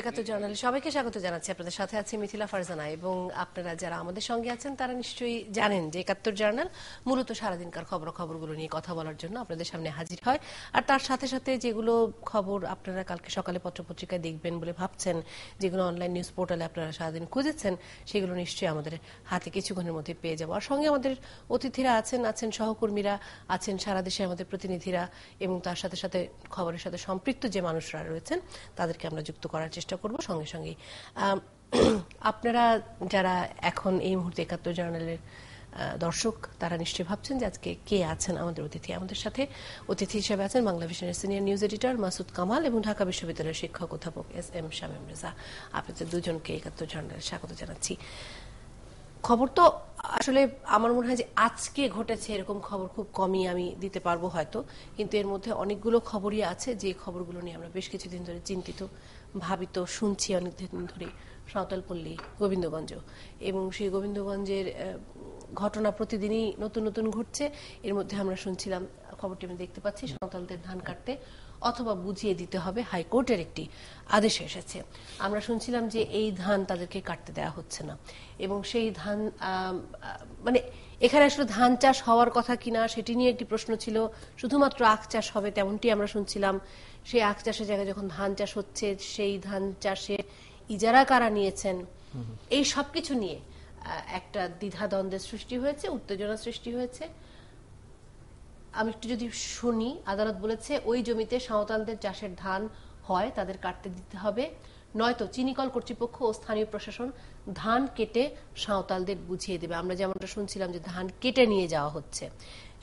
একাত্তর জার্নালে সবাইকে স্বাগত জানাচ্ছি। আপনাদের সাথে আছি মিথিলা ফারজানা, এবং আপনারা যারা আমাদের সঙ্গে আছেন তারা নিশ্চয়ই জানেন যে একাত্তর জার্নাল মূলত সারাদিনকার খবরগুলো নিয়ে কথা বলার জন্য আপনাদের সামনে হাজির হয়। আর তার সাথে সাথে যেগুলো খবর আপনারা কালকে সকালে পত্রপত্রিকায় দেখবেন বলে ভাবছেন, যেগুলো অনলাইন নিউজ পোর্টালে আপনারা সারাদিন খুঁজেছেন, সেগুলো নিশ্চয়ই আমাদের হাতে কিছুক্ষণের মধ্যে পেয়ে যাবো। আর সঙ্গে আমাদের অতিথিরা আছেন সহকর্মীরা আছেন, সারা দেশে আমাদের প্রতিনিধিরা, এবং তার সাথে সাথে খবরের সাথে সম্পৃক্ত যে মানুষরা রয়েছেন তাদেরকে আমরা যুক্ত করার চেষ্টা করব। সঙ্গে সঙ্গে আপনারা যারা এখন এই মুহূর্তে একাত্তর জার্নালের দর্শক, তারা নিশ্চয়ই ভাবছেন যে আজকে কে আছেন আমাদের অতিথি। আমাদের সাথে অতিথি হিসেবে আছেন বাংলা ভিশনের senior news editor Masud Kamal এবং ঢাকা বিশ্ববিদ্যালয়ের শিক্ষক অধ্যাপক SM শামীম রেজা। আপনাদের দুজনকে একাত্তর জার্নালে স্বাগত জানাচ্ছি। খবর তো আসলে আমার মনে হয় যে আজকে ঘটেছে এরকম খবর খুব কমই আমি দিতে পারবো হয়তো, কিন্তু এর মধ্যে অনেকগুলো খবরই আছে যে খবরগুলো নিয়ে আমরা বেশ কিছুদিন ধরে চিন্তিত, ভাবিত, শুনছি অনেকদিন ধরে। সাঁওতালপল্লী, গোবিন্দগঞ্জ, এবং সেই গোবিন্দগঞ্জের ঘটনা প্রতিদিনই নতুন নতুন ঘটছে। এর মধ্যে আমরা শুনছিলাম, খবরটি আমি দেখতে পাচ্ছি, সাঁওতালদের ধান কাটতে অথবা বুঝিয়ে দিতে হবে হাইকোর্টের একটি আদেশ এসেছে। আমরা শুনছিলাম যে এই ধান তাদেরকে কাটতে দেওয়া হচ্ছে না, এবং সেই ধান মানে এখানে আসলে ধান চাষ হওয়ার কথা কিনা সেটি নিয়ে একটি প্রশ্ন ছিল। শুধুমাত্র আখ চাষ হবে তেমনটি আমরা শুনছিলাম। সেই আখ চাষের জায়গায় যখন ধান চাষ হচ্ছে, সেই ধান চাষে ইজারা কারা নিয়েছেন, এই সবকিছু নিয়ে একটা দ্বিধাদ্বন্দ্বের সৃষ্টি হয়েছে, উত্তেজনা সৃষ্টি হয়েছে। আমি একটু যদি শুনি, আদালত বলেছে ওই জমিতে সাঁওতালদের চাষের ধান হয় তাদের কাটতে দিতে হবে, নয়তো চিনিকল কর্তৃপক্ষ ও স্থানীয় প্রশাসন ধান কেটে সাঁওতালদের বুঝিয়ে দেবে। আমরা যেমনটা শুনছিলাম যে ধান কেটে নিয়ে যাওয়া হচ্ছে,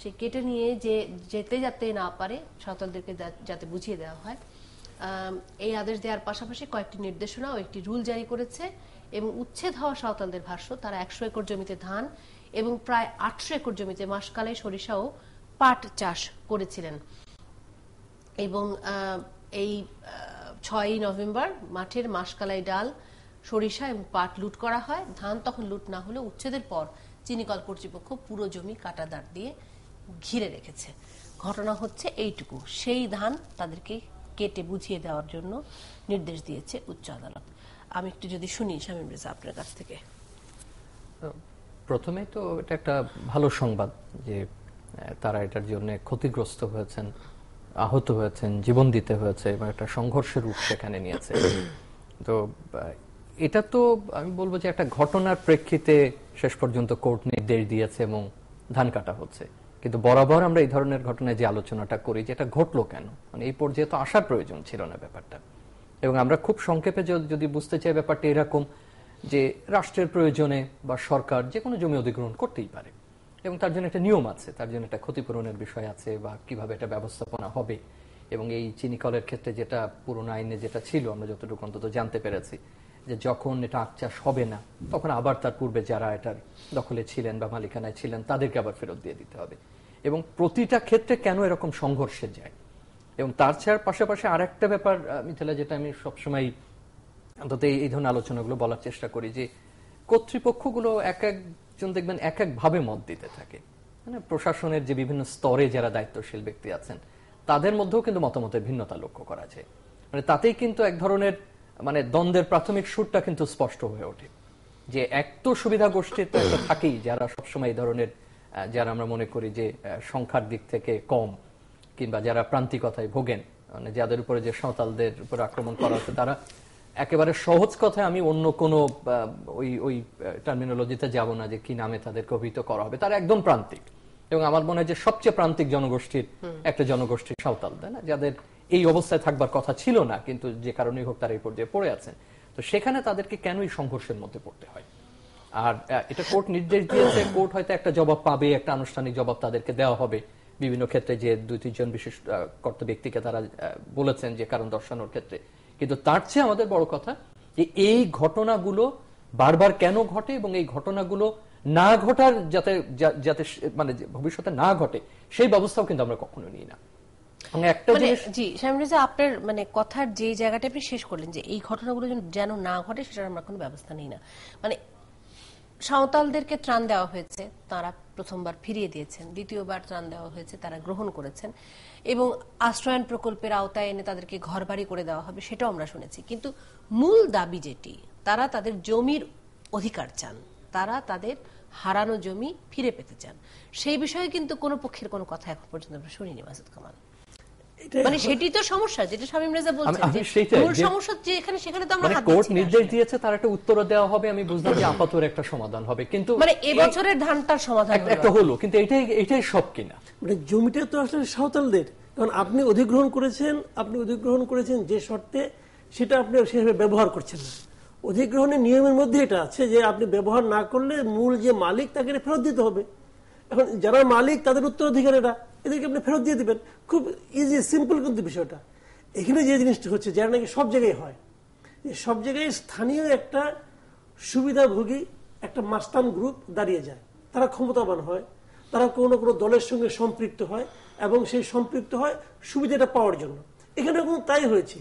সেই কেটে নিয়ে যে যেতে যাতে না পারে সাঁওতালদেরকে যাতে বুঝিয়ে দেওয়া হয়, এই আদেশ দেওয়ার পাশাপাশি কয়েকটি নির্দেশনা ও একটি রুল জারি করেছে। এবং উচ্ছেদ হওয়া সাঁওতালদের ভাষ্য, তারা 100 একর জমিতে ধান এবং প্রায় 800 একর জমিতে মাসকালাই সরিষা ও পাট চাষ করেছিলেন। এবং এই 6ই নভেম্বর মাঠের মাসকালাই ডাল, সরিষা এবং পাট লুট করা হয়। ধান তখন লুট না হলে উচ্ছেদের পর চিনিকল কর্তৃপক্ষ পুরো জমি কাঁটাতার দিয়ে ঘিরে রেখেছে। ঘটনা হচ্ছে এইটুকু, সেই ধান তাদেরকে কেটে বুঝিয়ে দেওয়ার জন্য নির্দেশ দিয়েছে উচ্চ আদালত। আমি একটু যদি শুনি শামীম রেজা আপনার কাছ থেকে। প্রথমে তো এটা একটা ভালো সংবাদ যে তারা এটার জন্য ক্ষতিগ্রস্ত হয়েছেন, আহত হয়েছেন, জীবন দিতে হয়েছে, এবং একটা সংঘর্ষের রূপ সেখানে নিয়েছে। তো এটা তো আমি বলবো যে একটা ঘটনার প্রেক্ষিতে শেষ পর্যন্ত কোর্ট নির্দেশ দিয়েছে এবং ধান কাটা হচ্ছে। কিন্তু বরাবর আমরা এই ধরনের ঘটনায় যে আলোচনাটা করি যে এটা ঘটলো কেন, মানে এই পর্যায়ে তো আসার প্রয়োজন ছিল না ব্যাপারটা। এবং আমরা খুব সংক্ষেপে যদি বুঝতে চাই ব্যাপারটা এরকম যে রাষ্ট্রের প্রয়োজনে বা সরকার যে কোনো জমি অধিগ্রহণ করতেই পারে, এবং তার জন্য একটা নিয়ম আছে, তার জন্য একটা ক্ষতিপূরণের বিষয় আছে, বা কিভাবে এটা ব্যবস্থাপনা হবে। এবং এই চিনিকলের ক্ষেত্রে যেটা পুরনো আইনে যেটা ছিল, আমরা যতটুকু অন্তত জানতে পেরেছি, যে যখন এটা আখ চাষ হবে না তখন আবার তার পূর্বে যারা এটার দখলে ছিলেন বা মালিকানায় ছিলেন তাদেরকে আবার ফেরত দিয়ে দিতে হবে। এবং প্রতিটা ক্ষেত্রে কেন এরকম সংঘর্ষে যায়। এবং তার ছাড়ার পাশাপাশি আর একটা ব্যাপার মিথিলা, যেটা আমি সবসময় অন্তত এই ধরনের আলোচনাগুলো বলার চেষ্টা করি, যে কর্তৃপক্ষগুলো এক একজন দেখবেন এক এক ভাবে মত দিতে থাকে। মানে প্রশাসনের যে বিভিন্ন স্তরে যারা দায়িত্বশীল ব্যক্তি আছেন তাদের মধ্যেও কিন্তু মতামতের ভিন্নতা লক্ষ্য করা যায়। মানে তাতেই কিন্তু এক ধরনের মানে দ্বন্দ্বের প্রাথমিক সুরটা কিন্তু স্পষ্ট হয়ে ওঠে, যে এক তো সুবিধা গোষ্ঠী তো একটা থাকেই যারা সবসময় এই ধরনের, যারা আমরা মনে করি যে সংখ্যার দিক থেকে কম, কিংবা যারা প্রান্তিকতায় ভোগেন, মানে যাদের উপরে যে সাঁওতালদের উপর আক্রমণ করা হচ্ছে, তারা একেবারে সহজ কথায়, আমি অন্য কোনো ওই টার্মিনোলজিতে যাব না যে কি নামে তাদেরকে অভিহিত করা হবে, তারা একদম প্রান্তিক। এবং আমার মনে হয় যে সবচেয়ে প্রান্তিক জনগোষ্ঠীর একটা জনগোষ্ঠী সাঁওতাল, তাই না, যাদের এই অবস্থায় থাকবার কথা ছিল না, কিন্তু যে কারণেই হোক তারা এই পর্যায়ে পড়ে আছেন। তো সেখানে তাদেরকে কেন এই সংঘর্ষের মধ্যে পড়তে হয়? আর এটা কোর্ট নির্দেশ দিয়েছে, কোর্ট হয়তো একটা জবাব পাবে, একটা আনুষ্ঠানিক জবাব তাদেরকে দেওয়া হবে বিভিন্ন ক্ষেত্রে, যে 2-3 জন বিশেষ কর্তা ব্যক্তিকে তারা বলেছেন যে কারণ দর্শানোর ক্ষেত্রে। কিন্তু তার চেয়ে আমাদের বড় কথা যে এই ঘটনাগুলো বারবার কেন ঘটে, এবং এই ঘটনাগুলো না ঘটার যাতে যাতে মানে ভবিষ্যতে না ঘটে সেই ব্যবস্থাও কিন্তু আমরা কখনো নিই না। একটা জিনিস, জি শামীম রেজা, আপনার মানে কথার যে জায়গাটা আপনি শেষ করলেন যে এই ঘটনাগুলো যেন না ঘটে সেটার আমরা কোনো ব্যবস্থা নিই না, মানে সাঁওতালদেরকে ত্রাণ দেওয়া হয়েছে, তারা প্রথমবার ফিরিয়ে দিয়েছেন, দ্বিতীয়বার ত্রাণ দেওয়া হয়েছে, তারা গ্রহণ করেছেন, এবং আশ্রয়ন প্রকল্পের আওতায় এনে তাদেরকে ঘরবাড়ি করে দেওয়া হবে সেটাও আমরা শুনেছি। কিন্তু মূল দাবি যেটি, তারা তাদের জমির অধিকার চান, তারা তাদের হারানো জমি ফিরে পেতে চান, সেই বিষয়ে কিন্তু কোনো পক্ষের কোনো কথা এখন পর্যন্ত আমরা শুনিনি মাসুদ কামাল। মানে সেটি তো সমস্যা, যেটা শামীম রেজা বলছেন, মূল সমস্যা যে এখানে, সেখানে তো আমরা কোর্ট নির্দেশ দিয়েছে, তার একটা উত্তর দেওয়া হবে, আমি বুঝলাম যে আপাতত একটা সমাধান হবে, কিন্তু মানে এবছরের ধানটার সমাধান একটা হলো, কিন্তু এটাই সব কিনা। মানে জমিটা তো আসলে সাঁওতালদের, কারণ আপনি অধিগ্রহণ করেছেন যে শর্তে, সেটা আপনি সেভাবে ব্যবহার করছেন না। অধিগ্রহণের নিয়মের মধ্যে এটা আছে যে আপনি ব্যবহার না করলে মূল যে মালিক তাকে ফেরত দিতে হবে। এখন যারা মালিক তাদের উত্তরাধিকার, এদেরকে আপনি ফেরত দিয়ে দিবেন, খুব ইজি সিম্পল। কিন্তু বিষয়টা এখানে যে জিনিসটা হচ্ছে, যারা নাকি সব জায়গায় হয়, সব জায়গায় স্থানীয় একটা সুবিধাভোগী একটা মাস্তান গ্রুপ দাঁড়িয়ে যায়, তারা ক্ষমতাবান হয়, তারা কোনো কোনো দলের সঙ্গে সম্পৃক্ত হয়, এবং সেই সম্পৃক্ত হয় সুবিধাটা পাওয়ার জন্য। এখানে এখন তাই হয়েছে।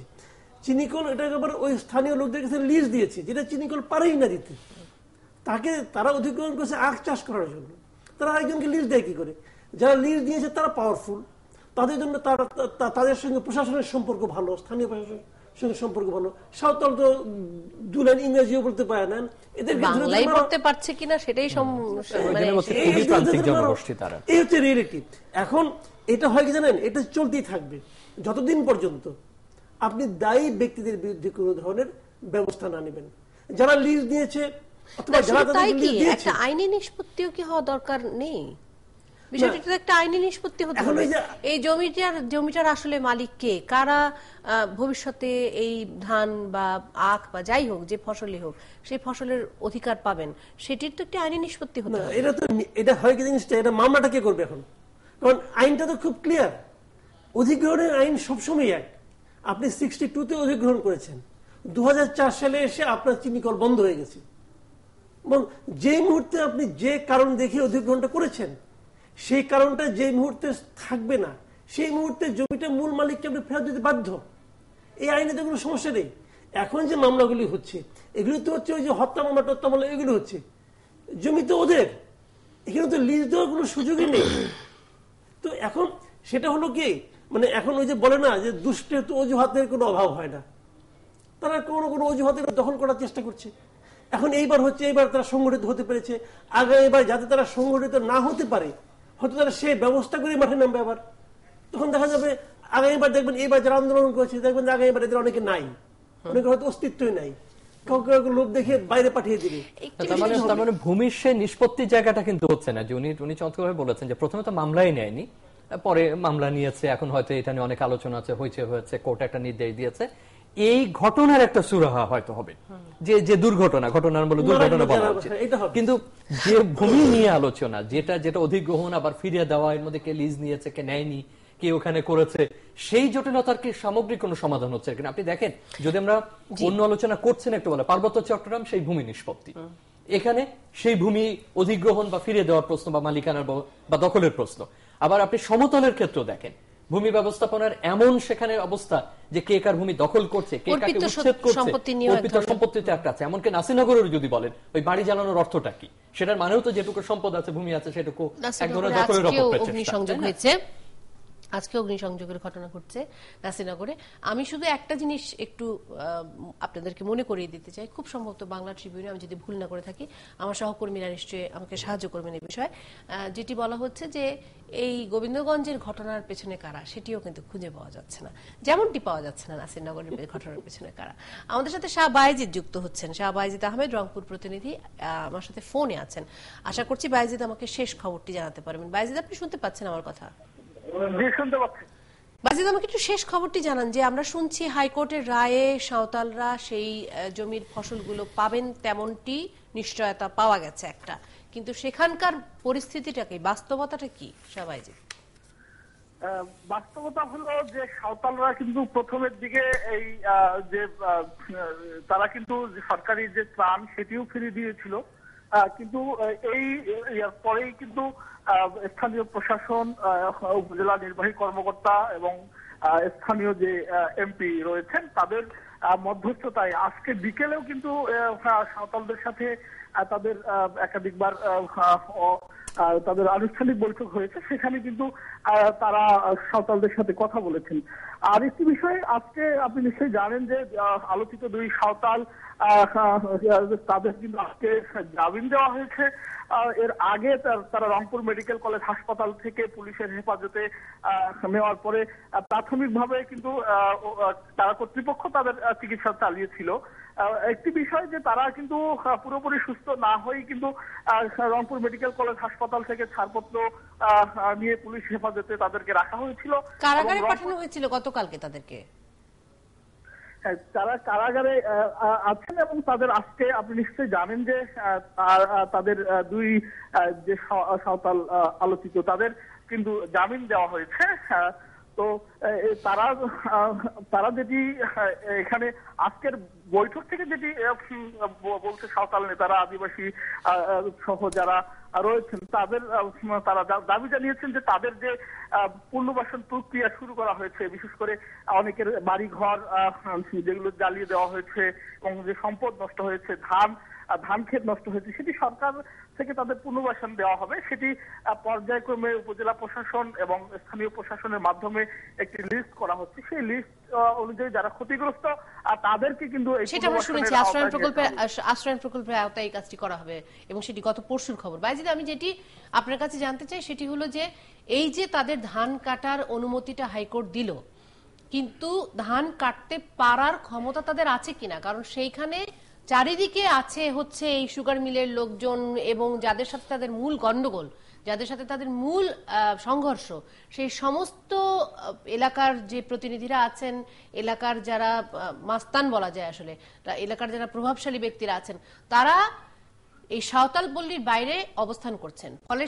চিনিকল এটা একেবারে ওই স্থানীয় লোকদের কাছে লিজ দিয়েছে, যেটা চিনিকল পারেই না দিতে। তারা অধিগ্রহণ করেছে আখ চাষ করার জন্য, তারা আরেকজনকে লিজ দেয় কি করে? যারা লিজ দিয়েছে তারা পাওয়ারফুল, তাদের জন্য তাদের সঙ্গে প্রশাসনের সম্পর্ক ভালো, স্থানীয় প্রশাসনের সঙ্গে সম্পর্ক ভালো। সাঁওতাল তো দুলাইন ইংরেজিও বলতে পারে না, এদেরকে বাংলাই বলতে পারছে কিনা সেটাই এই হচ্ছে রিয়েলিটি। এখন এটা হয় কি জানেন, এটা চলতেই থাকবে যতদিন পর্যন্ত আপনি দায়ী ব্যক্তিদের বিরুদ্ধে কোনো ধরনের ব্যবস্থা না নেবেন। যারা লিজ দিয়েছে, একটা আইনি নিষ্পত্তিও কি হওয়া দরকার নেই? বিষয়টা একটা আইনি নিষ্পত্তি হতে হবে। এই জমিটার আসলে মালিক কে, কারা ভবিষ্যতে এই ধান বা আখ বা যাই হোক, যে ফসলই হোক, সেই ফসলের অধিকার পাবেন, সেটির তো একটা আইনি নিষ্পত্তি হতে হবে। এটা হয় কি জিনিসটা, এটা মামলাটা কে করবে এখন? কারণ আইনটা তো খুব ক্লিয়ার। অধিগ্রহণের আইন সবসময় এক। আপনি 62-তে অধিগ্রহণ করেছেন, 2004 সালে এসে আপনার চিনিকল বন্ধ হয়ে গেছে, এবং যে মুহূর্তে আপনি যে কারণ দেখিয়ে অধিগ্রহণটা করেছেন, সেই কারণটা যে মুহূর্তে থাকবে না, সেই মুহূর্তে জমিটা মূল মালিককে আপনি ফেরত দিতে বাধ্য। এই আইনে তো কোনো সমস্যা নেই। এখন যে মামলাগুলি হচ্ছে, এগুলো তো হচ্ছে ওই যে হত্যা মামলা টত্যা মামলা, এগুলো হচ্ছে। জমি তো ওদের, এখানে তো লিজ দেওয়ার কোনো সুযোগই নেই। তো এখন সেটা হলো কি, মানে এখন ওই যে বলে না যে দুষ্টের তো অজুহাতের কোনো অভাব হয় না, তারা কোনো কোনো অজুহাতের দখল করার চেষ্টা করছে। এখন এইবার হচ্ছে, এইবার তারা সংগঠিত হতে পেরেছে, আগামীবার যাতে তারা সংগঠিত না হতে পারে, হয়তো তারা সেই ব্যবস্থা করে মাঠে নামবে আবার। তখন দেখা যাবে আগামীবার দেখবেন, এইবার যারা আন্দোলন করেছে দেখবেন আগামীবার এদের অনেকে নাই, অনেকে হয়তো অস্তিত্বই নাই, কাউকে লোক দেখে বাইরে পাঠিয়ে দিবে। তার মানে ভূমির সে নিষ্পত্তির জায়গাটা কিন্তু হচ্ছে না। উনি চমৎকারভাবে বলেছেন যে প্রথমে তো মামলাই নেয়নি, পরে মামলা নিয়েছে, এখন হয়তো এটা নিয়ে অনেক আলোচনা আছে, হয়েছে, কোর্ট একটা নির্দেশ দিয়েছে। এই ঘটনার একটা সুরাহা হয়তো হবে, যে ঘটনার বলে দুর্ঘটনা বলা হচ্ছে, কিন্তু যে ভূমি নিয়ে আলোচনা, যেটা অধিগ্রহণ আবার ফিরিয়ে দেওয়া, এর মধ্যে কে লিজ নিয়েছে, কে নেয়নি, কে ওখানে করেছে, সেই জটিলতার কি সামগ্রিক কোনো সমাধান হচ্ছে কিনা? আপনি দেখেন, যদি আমরা অন্য আলোচনা করছেন একটু বলে, পার্বত্য চট্টগ্রাম সেই ভূমি নিষ্পত্তি, এখানে সেই ভূমি অধিগ্রহণ বা ফিরিয়ে দেওয়ার প্রশ্ন বা মালিকানার বা দখলের প্রশ্ন। আবার আপনি সমতলের ক্ষেত্র দেখেন, ভূমি ব্যবস্থাপনার এমন সেখানে অবস্থা যে কে কার ভূমি দখল করছে, কে কাকে উচ্ছেদ করছে, অর্পিত সম্পত্তিতে একটা আছে। এমনকি নাসিরনগরের যদি বলেন, ওই বাড়ি জ্বালানোর অর্থটা কি, সেটার মানেও তো যেটুকু সম্পদ আছে, ভূমি আছে, সেটুকু এক ধরনের দখলের অপপ্রচেষ্টা। আজকে অগ্নিসংযোগের ঘটনা ঘটছে নাসিরনগরে। আমি শুধু একটা জিনিস একটু আপনাদেরকে মনে করিয়ে দিতে চাই, খুব সম্ভবত বাংলা ট্রিবিউনে, আমি যদি ভুল না করে থাকি, আমার সহকর্মীরা নিশ্চয়ই আমাকে সাহায্য করবেন এই বিষয়ে, যেটি বলা হচ্ছে যে এই গোবিন্দগঞ্জের ঘটনার পেছনে কারা, সেটিও কিন্তু খুঁজে পাওয়া যাচ্ছে না, যেমনটি পাওয়া যাচ্ছে না নাসিরনগরের ঘটনার পেছনে কারা। আমাদের সাথে শাহ বায়েজিদ যুক্ত হচ্ছেন, শাহ বায়েজিদ আহমেদ, রংপুর প্রতিনিধি, আমার সাথে ফোনে আছেন। আশা করছি বায়েজিদ আমাকে শেষ খবরটি জানাতে পারবেন। বায়েজিদ, আপনি শুনতে পাচ্ছেন আমার কথা? বাজিদ, আমাকে একটু শেষ খবরটি জানান, যে আমরা শুনছি হাইকোর্টের রায়ে সাঁওতালরা সেই জমির ফসলগুলো পাবেন, তেমনটি নিশ্চয়তা পাওয়া গেছে একটা, কিন্তু সেখানকার পরিস্থিতিটা কি, বাস্তবতাটা কি সবাইজি? বাস্তবতা হলো যে সাঁওতালরা কিন্তু প্রথমের দিকে এই যে তারা কিন্তু সরকারি যে ত্রাণ সেটিও ফিরিয়ে দিয়েছিল, কিন্তু এই পরেই কিন্তু স্থানীয় প্রশাসন, উপজেলা নির্বাহী কর্মকর্তা এবং স্থানীয় যে এমপি রয়েছেন তাদের মধ্যস্থতায় আজকে বিকেলেও কিন্তু সাঁওতালদের সাথে তাদের একাধিকবার তাদের আনুষ্ঠানিক বৈঠক হয়েছে, সেখানে কিন্তু তারা সাঁওতালদের সাথে কথা বলেছেন। আর একটি বিষয় আজকে আপনি নিশ্চয়ই জানেন যে আলোচিত দুই সাঁওতাল তাদের কিন্তু আজকে জামিন দেওয়া হয়েছে। এর আগে তারা রংপুর মেডিকেল কলেজ হাসপাতাল থেকে পুলিশের হেফাজতে নেওয়ার পরে প্রাথমিকভাবে কিন্তু তারা কর্তৃপক্ষ তাদের চিকিৎসা চালিয়েছিল। একটি বিষয় যে তারা কিন্তু পুরোপুরি সুস্থ না হয়েই কিন্তু রংপুর মেডিকেল কলেজ হাসপাতাল থেকে ছাড়পত্র নিয়ে পুলিশ হেফাজতে তাদেরকে রাখা হয়েছিল। কারাগারে পাঠানো হয়েছিল গতকালকে তাদেরকে। তারা কারাগারে আছেন এবং তাদের আজকে আপনি নিশ্চয়ই জানেন যে তাদের দুই যে সাঁওতাল আলোচিত তাদের কিন্তু জামিন দেওয়া হয়েছে। তো তারা যেটি এখানে আজকের বৈঠক থেকে যেটি বলছে সাঁওতাল নেতারা, আদিবাসী সহ যারা রয়েছেন তারা দাবি জানিয়েছেন যে তাদের যে পুনর্বাসন প্রক্রিয়া শুরু করা হয়েছে, বিশেষ করে অনেকের বাড়ি ঘর যেগুলো জ্বালিয়ে দেওয়া হয়েছে এবং যে সম্পদ নষ্ট হয়েছে, ধান ক্ষেত নষ্ট হয়েছে, সেটি সরকার থেকে তাদের পুনর্বাসন দেওয়া হবে। সেটি পর্যায়ক্রমে উপজেলা প্রশাসন এবং স্থানীয় প্রশাসনের মাধ্যমে একটি লিস্ট করা হচ্ছে। সেই লিস্ট অনুযায়ী যারা ক্ষতিগ্রস্ত তাদেরকে কিন্তু সেটা আমরা শুনেছি আশ্রয়ণ প্রকল্পের আওতায় এই কাজটি করা হবে এবং সেটি গত পরশুর খবর। বাইজিদ, আমি যেটি আপনার কাছে জানতে চাই সেটি হলো যে এই যে তাদের ধান কাটার অনুমতিটা হাইকোর্ট দিল, কিন্তু ধান কাটতে পারার ক্ষমতা তাদের আছে কিনা? কারণ সেইখানে চারিদিকে আছে হচ্ছে এই সুগার মিলের লোকজন এবং যাদের সাথে তাদের মূল গন্ডগোল, যাদের সাথে তাদের মূল সংঘর্ষ, সেই সমস্ত এলাকার যে প্রতিনিধিরা আছেন, এলাকার যারা মাস্তান বলা যায় আসলে, এলাকার যারা প্রভাবশালী ব্যক্তিরা আছেন, তারা এই সাঁওতাল পল্লীর বাইরে অবস্থান করছেন। ফলে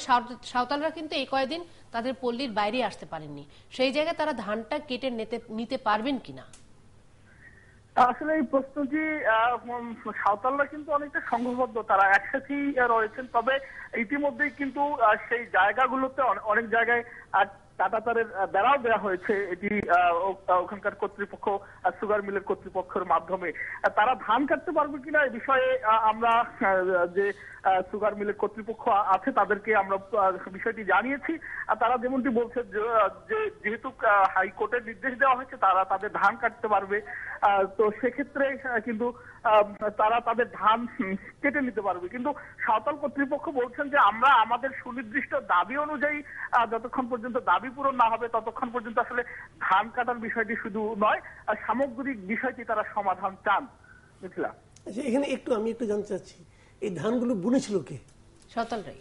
সাঁওতালরা কিন্তু এই কয়েকদিন তাদের পল্লীর বাইরে আসতে পারেননি। সেই জায়গায় তারা ধানটা কেটে নিতে পারবেন কিনা? আসলে এই প্রশ্নটি সাঁওতালরা কিন্তু অনেকটা সংঘবদ্ধ, তারা একসাথেই রয়েছেন। তবে ইতিমধ্যেই কিন্তু সেই জায়গাগুলোতে অনেক জায়গায় কাঁটাতারের বেড়াও দেওয়া হয়েছে। এটি ওখানকার কর্তৃপক্ষ, সুগার মিলের কর্তৃপক্ষের মাধ্যমে। তারা ধান কাটতে পারবে কিনা এই বিষয়ে আমরা যে সুগার মিলের কর্তৃপক্ষ আছে তাদেরকে আমরা বিষয়টি জানিয়েছি। তারা যেমনটি বলছে যে যেহেতু হাইকোর্টের নির্দেশ দেওয়া হয়েছে তারা তাদের ধান কাটতে পারবে, তো সেক্ষেত্রে কিন্তু তারা তাদের ধান কেটে নিতে পারবে। কিন্তু সাঁওতাল কর্তৃপক্ষ বলছেন যে আমরা আমাদের সুনির্দিষ্ট দাবি অনুযায়ী যতক্ষণ পর্যন্ত দাবি পূরণ না হবে ততক্ষণ পর্যন্ত আসলে ধান কাটার বিষয়টি শুধু নয়, সামগ্রিক বিষয়টি তারা সমাধান চান। বুঝলা, এখানে আমি একটু জানতে চাচ্ছি, এই ধানগুলো বুনেছিল কে? সাঁওতালরাই।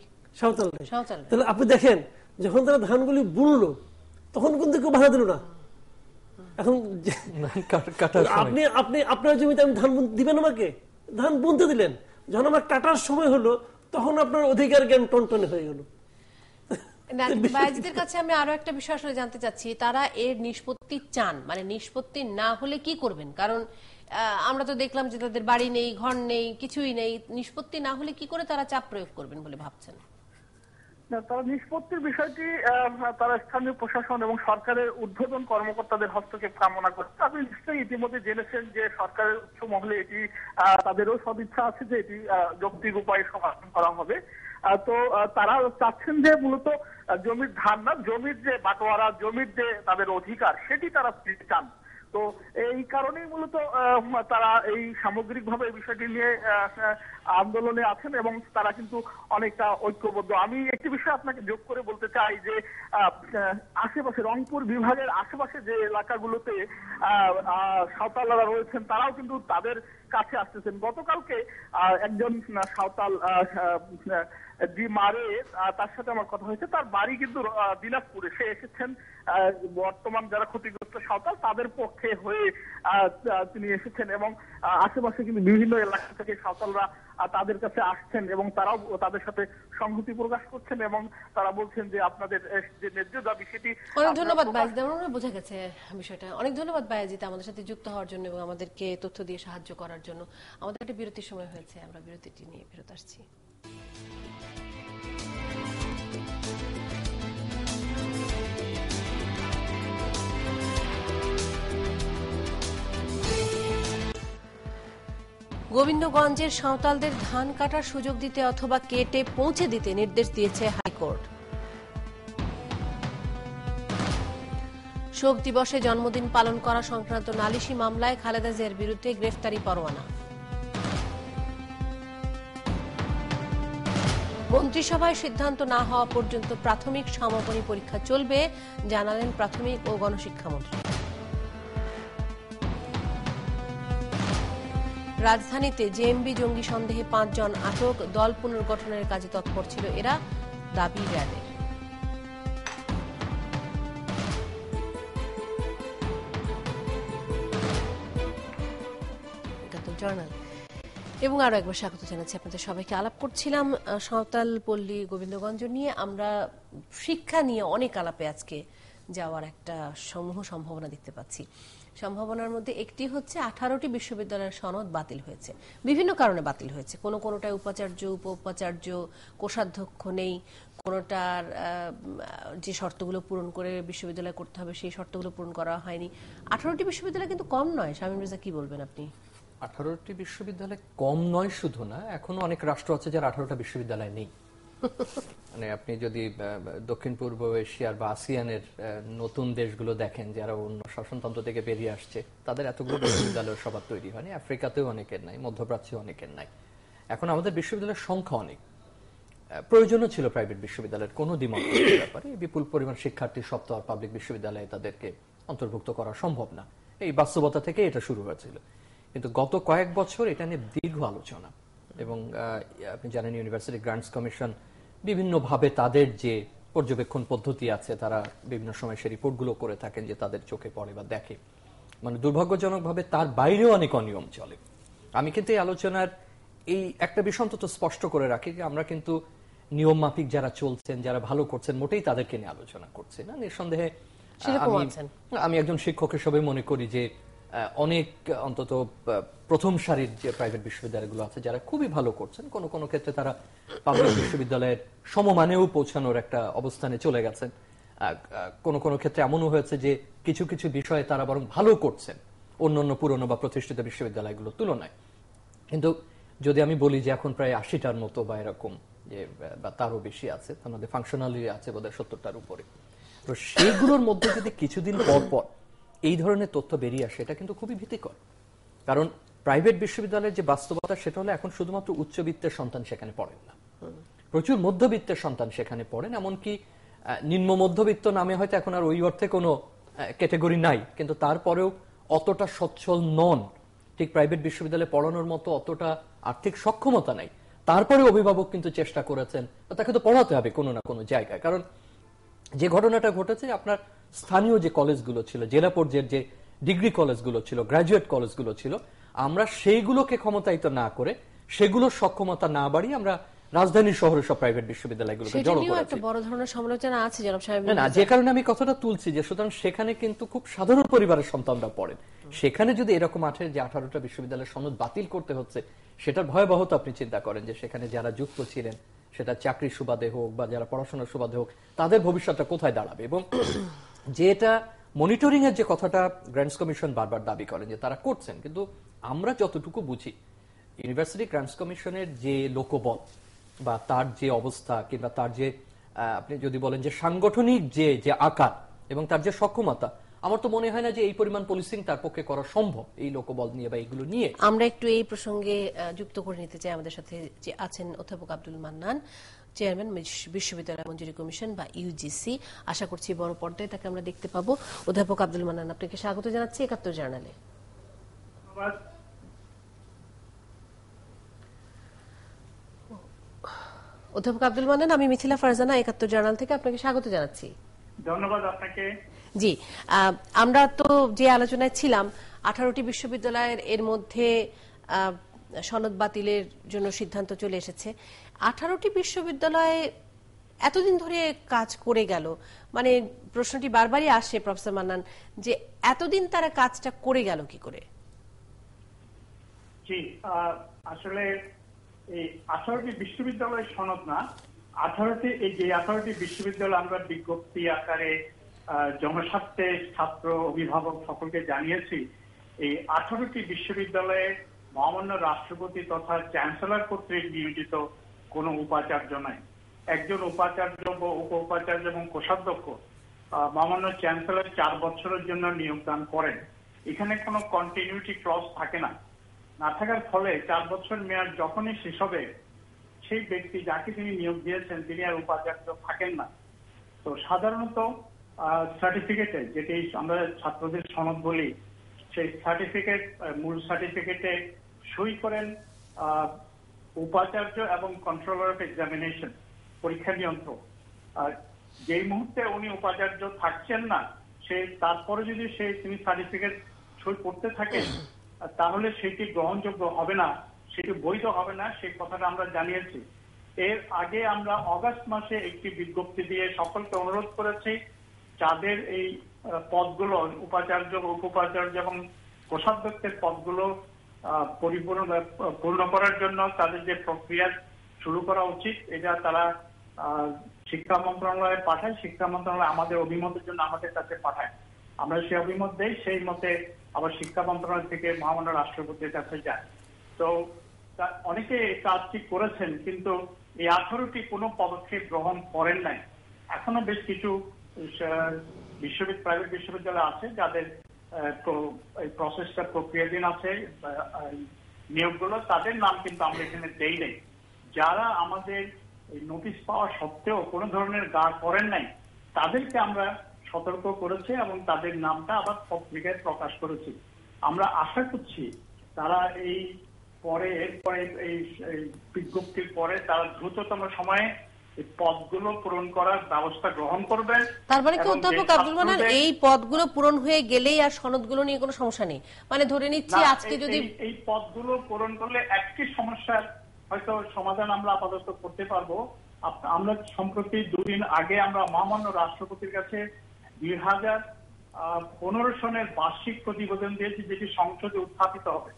তাহলে আপনি দেখেন যখন তারা ধানগুলি বুনলো তখন কিন্তু কেউ বাধা দিল না। এখন আপনি আপনার জমিতে আমি ধান দিবেন, আমাকে ধান বুনতে দিলেন, যখন আমার কাটার সময় হলো তখন আপনার অধিকার জ্ঞান টনটনে হয়ে গেল। বাইজিদের কাছে আমি আরো একটা বিষয় আসলে জানতে চাচ্ছি, তারা এর নিষ্পত্তি চান, মানে নিষ্পত্তি না হলে কি করবেন? কারণ আমরা তো দেখলাম যে তাদের বাড়ি নেই, ঘর নেই, কিছুই নেই। নিষ্পত্তি না হলে কি করে তারা চাপ প্রয়োগ করবেন বলে ভাবছেন? তারা নিষ্পত্তির বিষয়টি তারা স্থানীয় প্রশাসন এবং সরকারের ঊর্ধ্বতন কর্মকর্তাদের হস্তক্ষেপ কামনা করছে। আপনি নিশ্চয়ই ইতিমধ্যে জেনেছেন যে সরকারের উচ্চ মহলে এটি তাদেরও সদিচ্ছা আছে যে এটি যৌক্তিক উপায়ে সমাধান করা হবে। তো তারা চাচ্ছেন যে মূলত জমির ধান না, জমির যে বাটোয়ারা, জমির যে তাদের অধিকার সেটি তারা চান। তো এই কারণেই মূলত তারা এই সামগ্রিকভাবে এই বিষয়টি নিয়ে আন্দোলনে আছেন এবং তারা কিন্তু অনেকটা ঐক্যবদ্ধ। আমি একটি বিষয় আপনাকে যোগ করে বলতে চাই যে আশেপাশে রংপুর বিভাগের আশেপাশে যে এলাকাগুলোতে সাঁওতালরা রয়েছেন তারাও কিন্তু তাদের কাছে আসতেছেন। গতকালকে একজন সাঁওতাল জি মারে, তার সাথে আমার কথা হয়েছে, তার বাড়ি কিন্তু দিনাজপুরে। সে এসেছেন বর্তমান যারা ক্ষতিগ্রস্ত সাঁওতাল তাদের পক্ষে হয়ে তিনি এসেছেন এবং আশেপাশে কিন্তু বিভিন্ন এলাকা থেকে সাঁওতালরা তাদের কাছে আসছেন এবং তারাও তাদের সাথে সংহতি প্রকাশ করছেন এবং তারা বলছেন যে আপনাদের যে ন্যায্য দাবি সেটি। অনেক ধন্যবাদ বায়েজিদ, বোঝা গেছে বিষয়টা। অনেক ধন্যবাদ বায়েজিদ আমাদের সাথে যুক্ত হওয়ার জন্য এবং আমাদেরকে তথ্য দিয়ে সাহায্য করার জন্য। আমাদের একটা বিরতির সময় হয়েছে, আমরা বিরতিটি নিয়ে ফেরত আসছি। গোবিন্দগঞ্জের সাঁওতালদের ধান কাটার সুযোগ দিতে অথবা কেটে পৌঁছে দিতে নির্দেশ দিয়েছে হাইকোর্ট। শোক দিবসে জন্মদিন পালন করা সংক্রান্ত নালিশি মামলায় খালেদা জিয়ার বিরুদ্ধে গ্রেফতারি পরোয়ানা। মন্ত্রিসভায় সিদ্ধান্ত না হওয়া পর্যন্ত প্রাথমিক সমাপনী পরীক্ষা চলবে, জানালেন প্রাথমিক ও গণশিক্ষামন্ত্রী। রাজধানীতে জেএমবি জঙ্গি সন্দেহে 5 জন আটক, দল পুনর্গঠনের কাজে তৎপর ছিল এরা, দাবি র্যাবের। জার্নাল এবং আরো একবার স্বাগত জানাচ্ছি আপনাদের সবাইকে। আলাপ করছিলাম সাঁওতাল পল্লী গোবিন্দগঞ্জ নিয়ে। আমরা শিক্ষা নিয়ে অনেক আলাপে আজকে যাওয়ার একটা সমূহ সম্ভাবনা দেখতে পাচ্ছি। সম্ভাবনার মধ্যে একটি হচ্ছে 18টি বিশ্ববিদ্যালয়ের সনদ বাতিল হয়েছে, বিভিন্ন কারণে বাতিল হয়েছে। কোনোটায় উপাচার্য, উপ উপাচার্য, কোষাধ্যক্ষ নেই, কোনোটার যে শর্তগুলো পূরণ করে বিশ্ববিদ্যালয় করতে হবে সেই শর্তগুলো পূরণ করা হয়নি। 18টি বিশ্ববিদ্যালয় কিন্তু কম নয়। শামীম রেজা, কি বলবেন আপনি? 18টি বিশ্ববিদ্যালয় কম নয় শুধু না, এখনো অনেক রাষ্ট্র আছে যার 18টা বিশ্ববিদ্যালয় নেই। মানে আপনি যদি দক্ষিণ পূর্ব এশিয়ার বা আসিয়ানের নতুন দেশগুলো দেখেন যারা অন্য শাসনতন্ত্র থেকে বেরিয়ে আসছে, তাদের এতগুলো বিশ্ববিদ্যালয়ের সবার তৈরি হয়নি। আফ্রিকাতেও অনেকের নাই, মধ্যপ্রাচ্যে অনেকের নাই। এখন আমাদের বিশ্ববিদ্যালয়ের সংখ্যা অনেক, প্রয়োজনও ছিল প্রাইভেট বিশ্ববিদ্যালয়ের, কোনো দ্বিমত নেই ব্যাপারে। বিপুল পরিমাণ শিক্ষার্থী সব তো আর পাবলিক বিশ্ববিদ্যালয়ে তাদেরকে অন্তর্ভুক্ত করা সম্ভব না। এই বাস্তবতা থেকে এটা শুরু হয়েছিল। কিন্তু গত কয়েক বছর এটা নিয়ে দীর্ঘ আলোচনা, এবং আপনি জানেন ইউনিভার্সিটি গ্রান্টস কমিশন বিভিন্নভাবে তাদের যে পর্যবেক্ষণ পদ্ধতি আছে, তারা বিভিন্ন সময় সে রিপোর্টগুলো করে থাকেন যে তাদের চোখে পড়ে বা দেখে। মানে দুর্ভাগ্যজনকভাবে তার বাইরেও অনেক অনিয়ম চলে। আমি কিন্তু এই আলোচনার এই একটা বিষয় অন্তত স্পষ্ট করে রাখি যে আমরা কিন্তু নিয়ম মাফিক যারা চলছেন, যারা ভালো করছেন, মোটেই তাদেরকে নিয়ে আলোচনা করছি না। নিঃসন্দেহে আমি একজন শিক্ষক হিসেবে মনে করি যে অনেক অন্তত প্রথম সারির যে প্রাইভেট বিশ্ববিদ্যালয়গুলো আছে যারা খুবই ভালো করছেন, কোন কোন ক্ষেত্রে তারা পাবলিক বিশ্ববিদ্যালয়ের সমমানেও পৌঁছানোর একটা অবস্থানে চলে গেছেন। কোন কোন ক্ষেত্রে এমনও হয়েছে যে কিছু কিছু বিষয়ে তারা বরং ভালো করছেন অন্যান্য পুরনো বা প্রতিষ্ঠিত বিশ্ববিদ্যালয়গুলোর তুলনায়। কিন্তু যদি আমি বলি যে এখন প্রায় 80টার মতো বা এরকম যে বা তারও বেশি আছে, তার মধ্যে ফাংশনালি আছে বোধহয় 70টার উপরে, তো সেইগুলোর মধ্যে যদি কিছুদিন পর পর এই ধরনের তথ্য বেরিয়ে আসে, এটা কিন্তু খুবই ভীতিকর। কারণ প্রাইভেট বিশ্ববিদ্যালয়ের যে বাস্তবতা সেটা হলো এখন শুধুমাত্র উচ্চবিত্তের সন্তান সেখানে পড়েন না, প্রচুর মধ্যবিত্তের সন্তান সেখানে পড়েন। এমনকি নিম্ন মধ্যবিত্ত নামে হয়তো এখন আর ওই অর্থে কোনো ক্যাটেগরি নাই, কিন্তু তারপরেও অতটা সচ্ছল নন, ঠিক প্রাইভেট বিশ্ববিদ্যালয়ে পড়ানোর মতো অতটা আর্থিক সক্ষমতা নাই। তারপরে অভিভাবক কিন্তু চেষ্টা করেছেন তাকে তো পড়াতে হবে কোনো না কোনো জায়গায়। কারণ যে ঘটনাটা ঘটেছে, আপনার স্থানীয় যে কলেজগুলো ছিল, জেলা পর্যায়ের যে ডিগ্রি কলেজগুলো ছিল, গ্রাজুয়েট কলেজগুলো ছিল, আমরা সেইগুলোকে ক্ষমতায়িত না করে, সেগুলোর সক্ষমতা না বাড়িয়ে আমরা রাজধানী শহরের সব প্রাইভেট বিশ্ববিদ্যালয়গুলোকে জড়ো করেছি। একটা বড় ধরনের সমালোচনা আছে জনাব সাহেব। না, যে কারণে আমি কথাটা তুলছি যে সুতরাং সেখানে কিন্তু খুব সাধারণ পরিবারের সন্তানরা পড়েন। সেখানে যদি এরকম যে 18টা বিশ্ববিদ্যালয়ের সনদ বাতিল করতে হচ্ছে, সেটার ভয়াবহতা আপনি চিন্তা করেন যে সেখানে যারা যুক্ত ছিলেন, সেটা চাকরির সুবাদে হোক বা যারা পড়াশোনার সুবাদে হোক, তাদের ভবিষ্যৎটা কোথায় দাঁড়াবে। এবং যেটা মনিটরিং এর যে কথাটা গ্রান্টস কমিশন বারবার দাবি করেন যে তারা করছেন, কিন্তু আমরা যতটুকু বুঝি ইউনিভার্সিটি গ্রান্টস কমিশনের যে লোকবল বা তার যে অবস্থা, কিংবা তার যে আপনি যদি বলেন যে সাংগঠনিক যে আকার এবং তার যে সক্ষমতা, আমার তো মনে হয় না যে এই পরিমাণ পুলিশিং তার পক্ষে করা সম্ভব এই লোকবল নিয়ে বা এইগুলো নিয়ে। আমরা একটু এই প্রসঙ্গে যুক্ত করে নিতে চাই আমাদের সাথে যে আছেন অধ্যাপক আব্দুল মান্নান, চেয়ারম্যান বিশ্ববিদ্যালয় মঞ্জুরি কমিশন বা ইউজিসি। আশা করছি বড় পর্দায় তাকে আমরা দেখতে পাবো। অধ্যাপক আব্দুল মান্নান, আপনাকে স্বাগত জানাচ্ছি 71 জার্নালে। অধ্যাপক আব্দুল মান্নান, আমি মিথিলা ফারজানা 71 জার্নাল থেকে আপনাকে স্বাগত জানাচ্ছি। ধন্যবাদ আপনাকে। জি, আমরা তো যে আলোচনায় ছিলাম 18টি বিশ্ববিদ্যালয়ের এর মধ্যে সনদ বাতিলের জন্য সিদ্ধান্ত চলে এসেছে। 18টি বিশ্ববিদ্যালয়ে এতদিন ধরে কাজ করে গেল, মানে প্রশ্নটি বারবারই আসে প্রফেসর মান্নান, যে এতদিন তারা কাজটা করে গেল কি করে? জি, আসলে এই 18টি বিশ্ববিদ্যালয়ের সনদ না, 18টি বিশ্ববিদ্যালয় আমরা বিজ্ঞপ্তি আকারে জনস্বার্থে ছাত্র, অভিভাবক সকলকে জানিয়েছি। এই 18টি বিশ্ববিদ্যালয়ে মহামান্য রাষ্ট্রপতি তথা চ্যান্সেলর কর্তৃক নিয়োজিত কোনো উপাচার্য নাই। একজন উপাচার্য, উপ উপাচার্য এবং কোষাধ্যক্ষ মহামান্য চ্যান্সেলর 4 বছরের জন্য নিয়োগদান করেন। এখানে কোনো কন্টিনিউটি ক্লজ থাকে না। না থাকার ফলে 4 বছর মেয়াদ যখনই শেষ হবে, সেই ব্যক্তি যাকে তিনি নিয়োগ দিয়েছেন তিনি আর উপাচার্য থাকেন না। তো সাধারণত সার্টিফিকেটে, যেটি আমরা ছাত্রদের সনদ বলি, সেই সার্টিফিকেট, মূল সার্টিফিকেটে সই করেন উপাচার্য এবং কন্ট্রোলার অফ এক্সামিনেশন, পরীক্ষা নিয়ন্ত্রক। আর যেই মুহূর্তে উনি উপাচার্য থাকছেন না, তারপরে যদি তিনি সার্টিফিকেট সই করতে থাকেন, তাহলে সেটি গ্রহণযোগ্য হবে না, সেটি বৈধ হবে না, সেই কথাটা আমরা জানিয়েছি। এর আগে আমরা অগাস্ট মাসে একটি বিজ্ঞপ্তি দিয়ে সকলকে অনুরোধ করেছি যাদের এই পদগুলো, উপাচার্য, উপ উপাচার্য এবং কোষাধ্যক্ষের পদগুলো পূর্ণ করার জন্য তাদের যে প্রক্রিয়া শুরু করা উচিত, এটা তারা শিক্ষা মন্ত্রণালয়ে পাঠায়। শিক্ষা মন্ত্রণালয় আমাদের অভিমতের জন্য আমাদের কাছে পাঠায়। আমরা সেই অভিমত দেই, সেই মতে আবার শিক্ষা মন্ত্রণালয় থেকে মহামান্য রাষ্ট্রপতির কাছে যায়। তো অনেকে এই কাজটি করেছেন, কিন্তু এই 18টি কোনো পদক্ষেপ গ্রহণ করেন নাই। এখনো বেশ কিছু প্রাইভেট বিশ্ববিদ্যালয় আছে যাদের এই প্রসেসটা প্রক্রিয়াধীন আছে, নিয়োগগুলো, তাদের নাম কিন্তু আমরা এখানে দেই নাই। যারা আমাদের নোটিশ পাওয়া সত্ত্বেও কোনো ধরনের গা করেন নাই, তাদেরকে আমরা সতর্ক করেছি এবং তাদের নামটা আবার পত্রিকায় প্রকাশ করেছি। আমরা আশা করছি তারা এরপরে এই বিজ্ঞপ্তির পরে তারা দ্রুততম সময়ে পদগুলো পূরণ করার ব্যবস্থা গ্রহণ করবেন। তার মানে কি অধ্যাপক আব্দুল মান্নান, এই পদগুলো পূরণ হয়ে গেলেই আর সনদগুলো নিয়ে কোনো সমস্যা নেই? মানে ধরে নিচ্ছি আজকে যদি এই পদগুলো পূরণ করলে একটি সমস্যার হয়তো সমাধান আমরা আপাতত করতে পারবো। আমরা সম্প্রতি 2 দিন আগে আমরা মহামান্য রাষ্ট্রপতির কাছে 2015 সনের বার্ষিক প্রতিবেদন দিয়েছি, যেটি সংসদে উত্থাপিত হবে।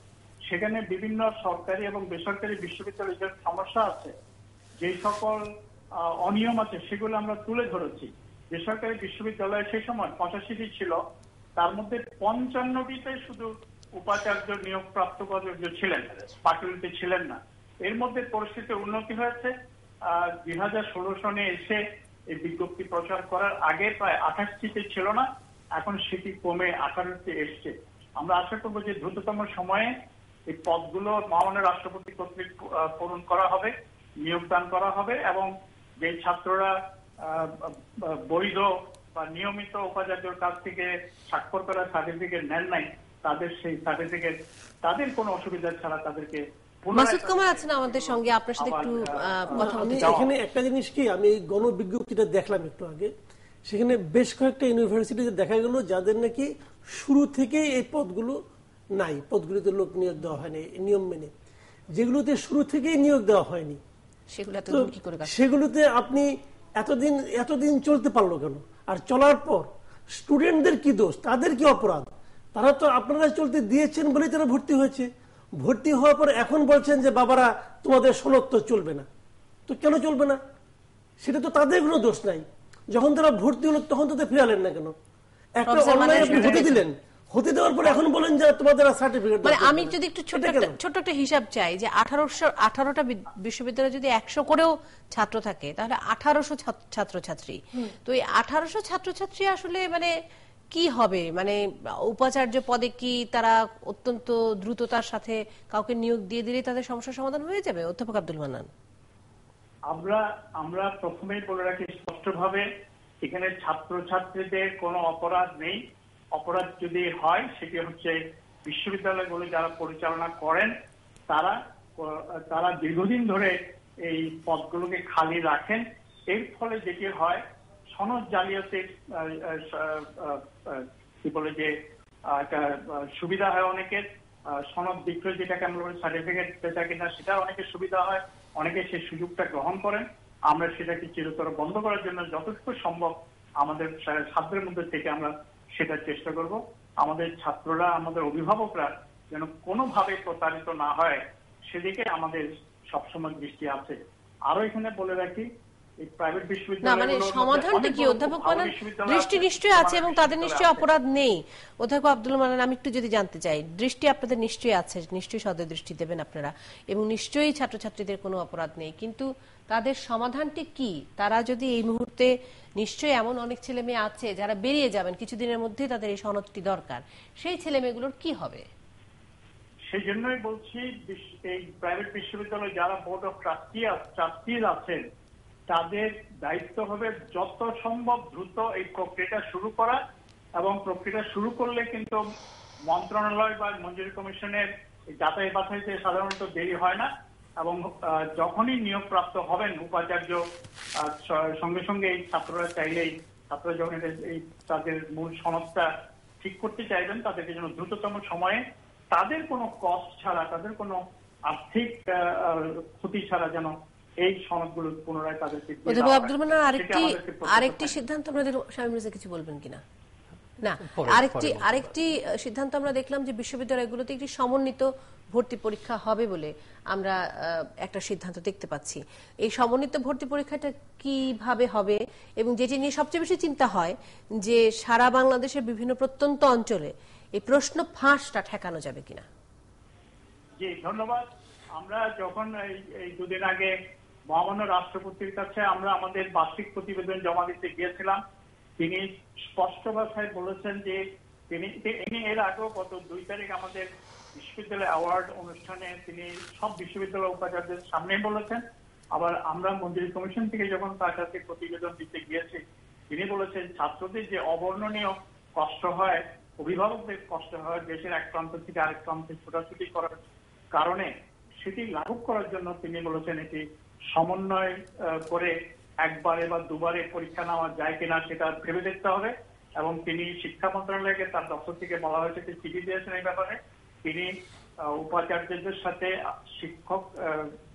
সেখানে বিভিন্ন সরকারি এবং বেসরকারি বিশ্ববিদ্যালয়ের যে সমস্যা আছে, যে সকল অনিয়ম আছে, সেগুলো আমরা তুলে ধরেছি। বেসরকারি বিশ্ববিদ্যালয়ে সেই সময় 85টি ছিল, তার মধ্যে 55টিতে শুধু উপাচার্য নিয়োগপ্রাপ্ত উপাচার্য ছিলেন, বাকিগুলিতে ছিলেন না। এর মধ্যে পরিস্থিতির উন্নতি হয়েছে। 2016 সনে এসে এই বিজ্ঞপ্তি প্রচার করার আগে প্রায় 28টিতে ছিল না, এখন সেটি কমে 18তে এসছে। আমরা আশা করবো যে দ্রুততম সময়ে এই পদগুলো মহামান্য রাষ্ট্রপতি কর্তৃক পূরণ করা হবে, নিয়োগদান করা হবে, এবং যে ছাত্ররা বৈধ বা নিয়মিত উপাচার্যের কাছ থেকে স্বাক্ষর করা সার্টিফিকেট নেন নাই, তাদের সেই সার্টিফিকেট তাদের কোনো অসুবিধা ছাড়া তাদেরকে। মাসুদ কামাল আছেন আমাদের সঙ্গে, আপনার সাথে একটু কথা বলতে চাই। এখানে একটা জিনিস কি, আমি এই গণবিজ্ঞপ্তিটা দেখলাম একটু আগে, সেখানে বেশ কয়েকটা ইউনিভার্সিটিতে দেখা গেল যাদের নাকি শুরু থেকে এই পদগুলো নাই, পদগুলিতে লোক নিয়োগ দেওয়া হয়নি নিয়ম মেনে। যেগুলোতে শুরু থেকেই নিয়োগ দেওয়া হয়নি সেগুলোতে আপনি এতদিন চলতে পারলো কেন? আর চলার পর স্টুডেন্টদের কি দোষ, তাদের কি অপরাধ? তারা তো আপনারা চলতে দিয়েছেন বলেই তারা ভর্তি হয়েছে। ভর্তি হওয়ার পর এখন বলছেন যে বাবারা তোমাদের সনদ তো চলবে না। তো কেন চলবে না? সেটা তো তাদের কোনো দোষ নাই। যখন তারা ভর্তি হলো তখন তো ফিরালেন না কেন? একটা অনলাইন আপনি হতে দিলেন, হতে দেওয়ার পর এখন বলেন যে তোমাদের সার্টিফিকেট। মানে আমি যদি একটু ছোট্ট একটা হিসাব চাই, যে 18টা বিশ্ববিদ্যালয়ে যদি 100 করেও ছাত্র থাকে, তাহলে 1800 ছাত্রছাত্রী। তো এই 1800 ছাত্রছাত্রী আসলে মানে কি হবে? মানে উপাচার্য পদে কি তারা অত্যন্ত দ্রুততার সাথে কাউকে নিয়োগ দিয়ে দিলে তাদের সমস্যার সমাধান হয়ে যাবে? অধ্যাপক আব্দুল মান্নান, আমরা প্রথমেই বলে রাখি স্পষ্টভাবে, এখানে ছাত্রছাত্রীদের কোনো অপরাধ নেই। অপরাধ যদি হয় সেটি হচ্ছে বিশ্ববিদ্যালয়গুলো যারা পরিচালনা করেন, তারা দীর্ঘদিন ধরে এই পদগুলোকে খালি রাখেন। এর ফলে যেটি হয়, সনদ জালিয়াতির কি বলে যে একটা সুবিধা হয় অনেকের। সনদ বিক্রয়, যেটাকে আমরা বলি সার্টিফিকেট পেটা কিনা, সেটা অনেকের সুবিধা হয়, অনেকে সেই সুযোগটা গ্রহণ করেন। আমরা সেটাকে চিরতর বন্ধ করার জন্য যতটুকু সম্ভব আমাদের ছাত্রের মধ্যে থেকে আমরা সেটার চেষ্টা করব। আমাদের ছাত্ররা, আমাদের অভিভাবকরা যেন কোনোভাবে প্রতারিত না হয় সেদিকে আমাদের সবসময় দৃষ্টি আছে। আরো এখানে বলে রাখি, এই প্রাইভেট না বিশ্ববিদ্যালয় মানে সমাধানটা কি অধ্যাপক মান্নান? দৃষ্টি নিশ্চয়ই আছে এবং তাদের নিশ্চয়ই অপরাধ নেই। অধ্যাপক আব্দুল মান্নান, আমি একটু যদি জানতে চাই, দৃষ্টি আপনাদের নিশ্চয়ই আছে, নিশ্চয়ই সদয় দৃষ্টি দেবেন আপনারা, এবং নিশ্চয়ই ছাত্রছাত্রীদের কোনো অপরাধ নেই, কিন্তু তাদের সমাধানটি কি? তারা যদি এই মুহূর্তে, নিশ্চয়ই এমন অনেক ছেলে মেয়ে আছে যারা বেরিয়ে যাবেন কিছুদিনের মধ্যে, তাদের এই সনদটি দরকার, সেই ছেলে মেয়েগুলোর কি হবে? সেই জন্যই বলছি এই প্রাইভেট বিশ্ববিদ্যালয় যারা বোর্ড অফ ট্রাস্টিজ আছেন তাদের দায়িত্ব হবে যত সম্ভব দ্রুত এই প্রক্রিয়াটা শুরু করা, এবং প্রক্রিয়াটা শুরু করলে কিন্তু মন্ত্রণালয় বা মঞ্জুরি কমিশনের যাতায়াত বাছাইতে সাধারণত দেরি হয় না, এবং যখনই নিয়োগপ্রাপ্ত হবেন উপাচার্য সঙ্গে সঙ্গে এই ছাত্ররা চাইলেই, ছাত্ররা যখন এই তাদের মূল সনদটা ঠিক করতে চাইবেন তাদেরকে যেন দ্রুততম সময়ে তাদের কোনো কষ্ট ছাড়া, তাদের কোনো আর্থিক ক্ষতি ছাড়া যেন এই সনদগুলো পুনরায় তাদেরকে। অধ্যাপক আব্দুল মান্নান, আরেকটি সিদ্ধান্ত আমাদের, শামীম রেজা কিছু বলবেন কিনা? না, আরেকটি সিদ্ধান্ত আমরা দেখলাম যে বিশ্ববিদ্যালয়গুলোতে একটি সমন্বিত ভর্তি পরীক্ষা হবে বলে আমরা একটা সিদ্ধান্ত দেখতে পাচ্ছি। এই সমন্বিত ভর্তি পরীক্ষাটা কিভাবে হবে, এবং যেটি নিয়ে সবচেয়ে বেশি চিন্তা হয় যে সারা বাংলাদেশের বিভিন্ন প্রত্যন্ত অঞ্চলে এই প্রশ্ন ফাঁসটা ঠেকানো যাবে কিনা? জি ধন্যবাদ। আমরা যখন এই দুদিন আগে মহামান্য রাষ্ট্রপতির কাছে আমরা আমাদের বার্ষিক প্রতিবেদন জমা দিতে গিয়েছিলাম, তিনি স্পষ্ট ভাষায় বলেছেন যে তিনি এর আগেও গত 2 তারিখ আমাদের বিশ্ববিদ্যালয় অ্যাওয়ার্ড অনুষ্ঠানে তিনি সব বিশ্ববিদ্যালয় উপাচার্যদের সামনে বলেছেন, আবার আমরা মঞ্জুরি কমিশন থেকে যখন তার কাছে প্রতিবেদন দিতে গিয়েছি তিনি বলেছেন ছাত্রদের যে অবর্ণনীয় কষ্ট হয়, অভিভাবকদের কষ্ট হয় দেশের এক প্রান্ত থেকে আরেক প্রান্তে ছোটাছুটি করার কারণে, সেটি লাঘব করার জন্য তিনি বলেছেন এটি সমন্বয় করে একবারে বা দুবারে পরীক্ষা নেওয়া যায় কিনা সেটা ভেবে দেখতে হবে। এবং তিনি শিক্ষা মন্ত্রণালয়কে তার দপ্তর থেকে বলা হয়েছে যে চিঠি দিয়েছেন এই ব্যাপারে। তিনি উপাচার্যদের সাথে শিক্ষক,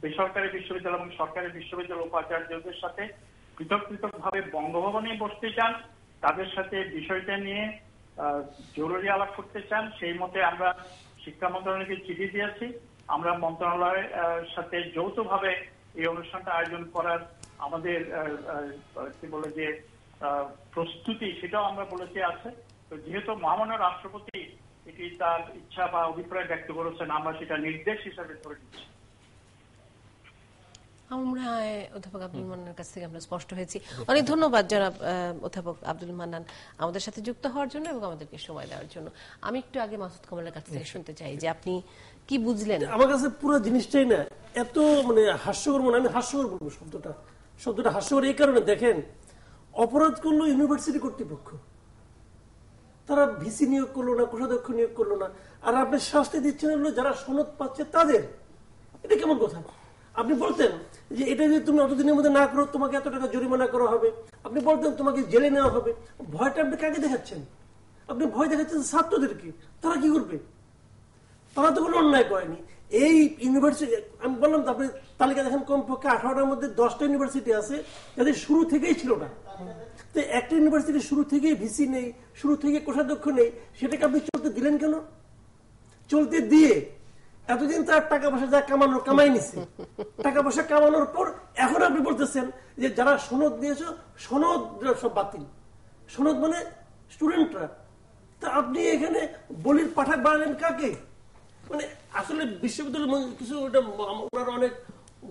বেসরকারি বিশ্ববিদ্যালয় এবং সরকারি বিশ্ববিদ্যালয় উপাচার্যদের সাথে পৃথক পৃথক ভাবে বঙ্গভবনে বসতে চান, তাদের সাথে বিষয়টা নিয়ে জরুরি আলাপ করতে চান। সেই মতে আমরা শিক্ষা মন্ত্রণালয়কে চিঠি দিয়েছি। আমরা মন্ত্রণালয়ের সাথে যৌথভাবে এই অনুষ্ঠানটা আয়োজন করার আমাদের কি বলে যে প্রস্তুতি, সেটাও আমরা বলেছি আছে। তো যেহেতু মহামান্য রাষ্ট্রপতি এটি তার ইচ্ছা বা অভিপ্রায় ব্যক্ত করেছেন, আমরা সেটা নির্দেশ হিসাবে ধরে নিচ্ছি। আমার মনে হয় অধ্যাপক আব্দুল মান্নানের কাছ থেকে আমরা স্পষ্ট হয়েছি। অনেক ধন্যবাদ জনাব অধ্যাপক আব্দুল মান্নান আমাদের সাথে যুক্ত হওয়ার জন্য এবং আমাদেরকে সময় দেওয়ার জন্য। আমি একটু আগে মাসুদ কামালের কাছ থেকে শুনতে চাই যে আপনি কি বুঝলেন। আমার কাছে পুরো জিনিসটাই না এত মানে হাস্যকর, মনে আমি হাস্যকর বলবো শব্দটা হাস্যকর এই কারণে, দেখেন অপরাধ করলো ইউনিভার্সিটি কর্তৃপক্ষ, তারা ভিসি নিয়োগ করলো না, কোষাধ্যক্ষ নিয়োগ করলো না, আর আপনি শাস্তি দিচ্ছেন হলো যারা সনদ পাচ্ছে তাদের। এটা কেমন কথা? আপনি বলতেন যে এটা যদি তুমি অতদিনের মধ্যে না করো তোমাকে এত টাকা জরিমানা করা হবে, আপনি বলতেন তোমাকে জেলে নেওয়া হবে। ভয়টা আপনি কাকে দেখাচ্ছেন? আপনি ভয় দেখাচ্ছেন ছাত্রদেরকে। তারা কি করবে? তারা তো কোনো অন্যায় করেনি। এই ইউনিভার্সিটি আমি বললাম তো, আপনি তালিকা দেখেন কমপক্ষে 18টার মধ্যে 10টা ইউনিভার্সিটি আছে যাদের শুরু থেকেই ছিল না। তো একটা ইউনিভার্সিটি শুরু থেকেই ভিসি নেই, শুরু থেকে কোষাধ্যক্ষ নেই, সেটাকে আপনি চলতে দিলেন কেন? চলতে দিয়ে এতদিন তার টাকা পয়সা যা কামাই নিচ্ছে, টাকা পয়সা কামানোর পর এখন আপনি বলতেছেন যে যারা সনদ দিয়েছ সনদ সব বাতিল। সনদ মানে স্টুডেন্টরা। তা আপনি এখানে বলির পাঠক বানালেন কাকে? মানে আসলে বিশ্ববিদ্যালয় কিছু ওনারা অনেক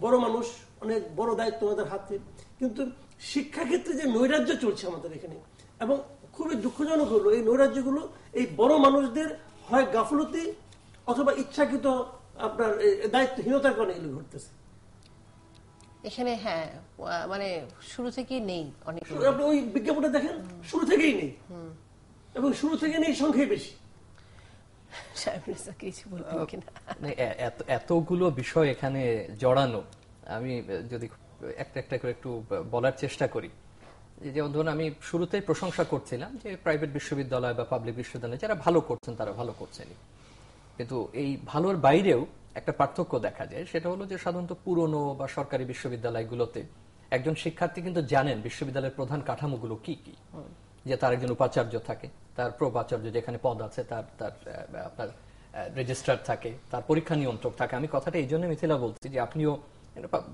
বড় মানুষ, অনেক বড় দায়িত্ব ওদের হাতে, কিন্তু শিক্ষাক্ষেত্রে যে নৈরাজ্য চলছে আমাদের এখানে, এবং খুবই দুঃখজনক হলো এই নৈরাজ্যগুলো এই বড় মানুষদের হয় গাফলতি অথবা ইচ্ছাকৃত আপনার দায়িত্বহীনতার কারণে এগুলো ঘটতেছে এখানে। হ্যাঁ, মানে শুরু থেকেই নেই অনেক। আপনি ওই বিজ্ঞাপনটা দেখেন, শুরু থেকেই নেই, এবং শুরু থেকে নেই সংখ্যাই বেশি। এতগুলো বিষয় এখানে জড়ানো, আমি যদি একটা একটা করে একটু বলার চেষ্টা করি। যেমন ধরুন আমি শুরুতেই প্রশংসা করছিলাম যে প্রাইভেট বিশ্ববিদ্যালয় বা পাবলিক বিশ্ববিদ্যালয় যারা ভালো করছেন তারা ভালো করছেনই, কিন্তু এই ভালোর বাইরেও একটা পার্থক্য দেখা যায়। সেটা হলো যে সাধারণত পুরনো বা সরকারি বিশ্ববিদ্যালয়গুলোতে একজন শিক্ষার্থী কিন্তু জানেন বিশ্ববিদ্যালয়ের প্রধান কাঠামোগুলো কি কি, যে তার একজন উপাচার্য থাকে, তার প্রোপাচার্য যেখানে পদ আছে, তার আপনার রেজিস্ট্রার থাকে, তার পরীক্ষা নিয়ন্ত্রক থাকে। আমি কথাটা এই জন্য মিথিলা বলছি যে আপনিও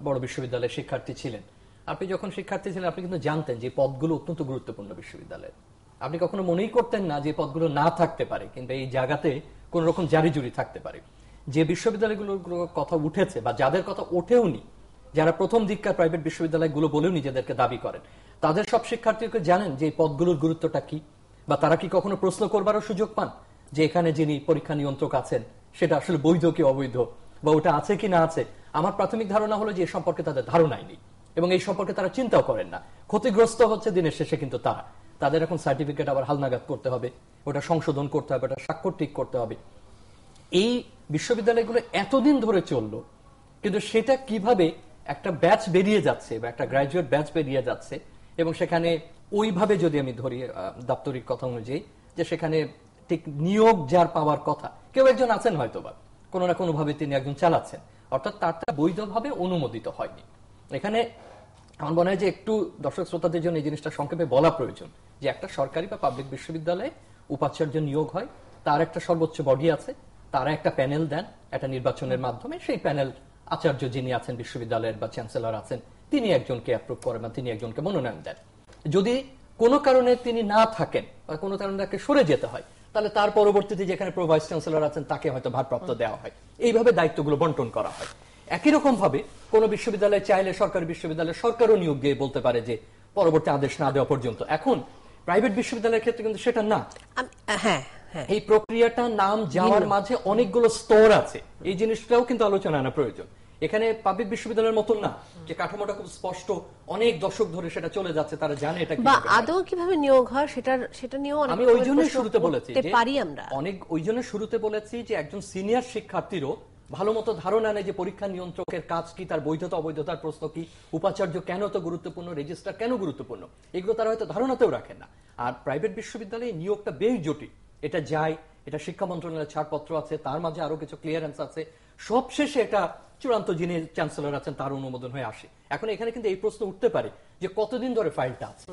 বড় বিশ্ববিদ্যালয়ের শিক্ষার্থী ছিলেন, আপনি যখন শিক্ষার্থী ছিলেন আপনি কিন্তু জানতেন যে পদগুলো অত্যন্ত গুরুত্বপূর্ণ বিশ্ববিদ্যালয়ে। আপনি কখনো মনেই করতেন না যে পদগুলো না থাকতে পারে কিংবা এই জায়গাতে কোন রকম জারিজুরি থাকতে পারে। যে বিশ্ববিদ্যালয়গুলোর কথা উঠেছে বা যাদের কথা ওঠেওনি, যারা প্রথম দিককার প্রাইভেট বিশ্ববিদ্যালয়গুলো বলেও নিজেদেরকে দাবি করেন, তাদের সব শিক্ষার্থীকে জানেন যে এই পদগুলোর গুরুত্বটা কি, বা তারা কি কখনো প্রশ্ন করবারও সুযোগ পান যে এখানে যিনি পরীক্ষা নিয়ন্ত্রক আছেন সেটা আসলে বৈধ কি অবৈধ, বা ওটা আছে কি না আছে। আমার প্রাথমিক ধারণা হলো যে এ সম্পর্কে তাদের ধারণাই নেই এবং এই সম্পর্কে তারা চিন্তাও করেন না। ক্ষতিগ্রস্ত হচ্ছে দিনের শেষে কিন্তু তারা। তাদের এখন সার্টিফিকেট আবার হালনাগাদ করতে হবে, ওটা সংশোধন করতে হবে, ওটা স্বাক্ষর ঠিক করতে হবে। এই বিশ্ববিদ্যালয়গুলো এতদিন ধরে চললো, কিন্তু সেটা কিভাবে একটা ব্যাচ বেরিয়ে যাচ্ছে বা একটা গ্রাজুয়েট ব্যাচ বেরিয়ে যাচ্ছে এবং সেখানে ওইভাবে যদি আমি ধরি দাপ্তরিক কথা অনুযায়ী যে সেখানে ঠিক নিয়োগ যার পাওয়ার কথা, কেউ একজন আছেন হয়তোবা কোনো না কোনো ভাবে তিনি একজন চালাচ্ছেন, অর্থাৎ তারটা বৈধভাবে অনুমোদিত হয়নি। এখানে আমার মনে হয় যে একটু দর্শক শ্রোতাদের জন্য এই জিনিসটা সংক্ষেপে বলা প্রয়োজন যে একটা সরকারি বা পাবলিক বিশ্ববিদ্যালয়ে উপাচার্য নিয়োগ হয়, তার একটা সর্বোচ্চ বডি আছে, তারা একটা প্যানেল দেন একটা নির্বাচনের মাধ্যমে, সেই প্যানেল আচার্য যিনি আছেন বিশ্ববিদ্যালয়ের বা চ্যান্সেলর আছেন তিনি একজনকে অ্যাপ্রুভ করেন বা তিনি একজনকে মনোনয়ন দেন। যদি কোনো কারণে তিনি না থাকেন বা কোনো কারণে তাকে সরে যেতে হয়, তাহলে তার পরবর্তীতে যেখানে প্রো ভাইস চ্যান্সেলর আছেন তাকে হয়তো ভারপ্রাপ্ত দেওয়া হয়। এইভাবে দায়িত্বগুলো বন্টন করা হয়। একই রকম ভাবে কোন বিশ্ববিদ্যালয় চাইলে সরকারি বিশ্ববিদ্যালয় সরকারও নিয়োগ দিয়ে বলতে পারে যে পরবর্তী আদেশ না দেওয়া পর্যন্ত। এখন প্রাইভেট বিশ্ববিদ্যালয়ের ক্ষেত্রে কিন্তু সেটা না। হ্যাঁ, এই প্রক্রিয়াটা নাম যাওয়ার মাঝে অনেকগুলো স্তর আছে, এই জিনিসটাও কিন্তু আলোচনা আনা প্রয়োজন। এখানে পাবলিক বিশ্ববিদ্যালয়ের মতন না যে কাঠামোটা খুব স্পষ্ট, অনেক দশক ধরে সেটা চলে যাচ্ছে, তারা জানে এটা বা আদৌ কিভাবে নিয়োগ হয় সেটা নিয়েও আমি ওই জন্য শুরুতে বলেছি যে পারি আমরা অনেক ওই জন্য শুরুতে বলেছি যে একজন সিনিয়র শিক্ষার্থীরও ভালো মতো ধারণা নেই যে পরীক্ষা নিয়ন্ত্রকের কাজ কি, তার বৈধতা অবৈধতার প্রশ্ন কি, উপাচার্য কেন তো গুরুত্বপূর্ণ, রেজিস্ট্রার কেন গুরুত্বপূর্ণ, এগুলো তারা হয়তো ধারণাতেও রাখেন না। আর প্রাইভেট বিশ্ববিদ্যালয়ে নিয়োগটা বেশ জটিল, এটা যায়, এটা শিক্ষা মন্ত্রণালয়ের ছাড়পত্র আছে, তার মাঝে আরো কিছু ক্লিয়ারেন্স আছে, সবশেষে এটা চূড়ান্ত যিনি চ্যান্সেলর আছেন তার অনুমোদন হয়ে আসে। এখন এখানে কিন্তু এই প্রশ্ন উঠতে পারে যে কতদিন ধরে ফাইলটা আছে।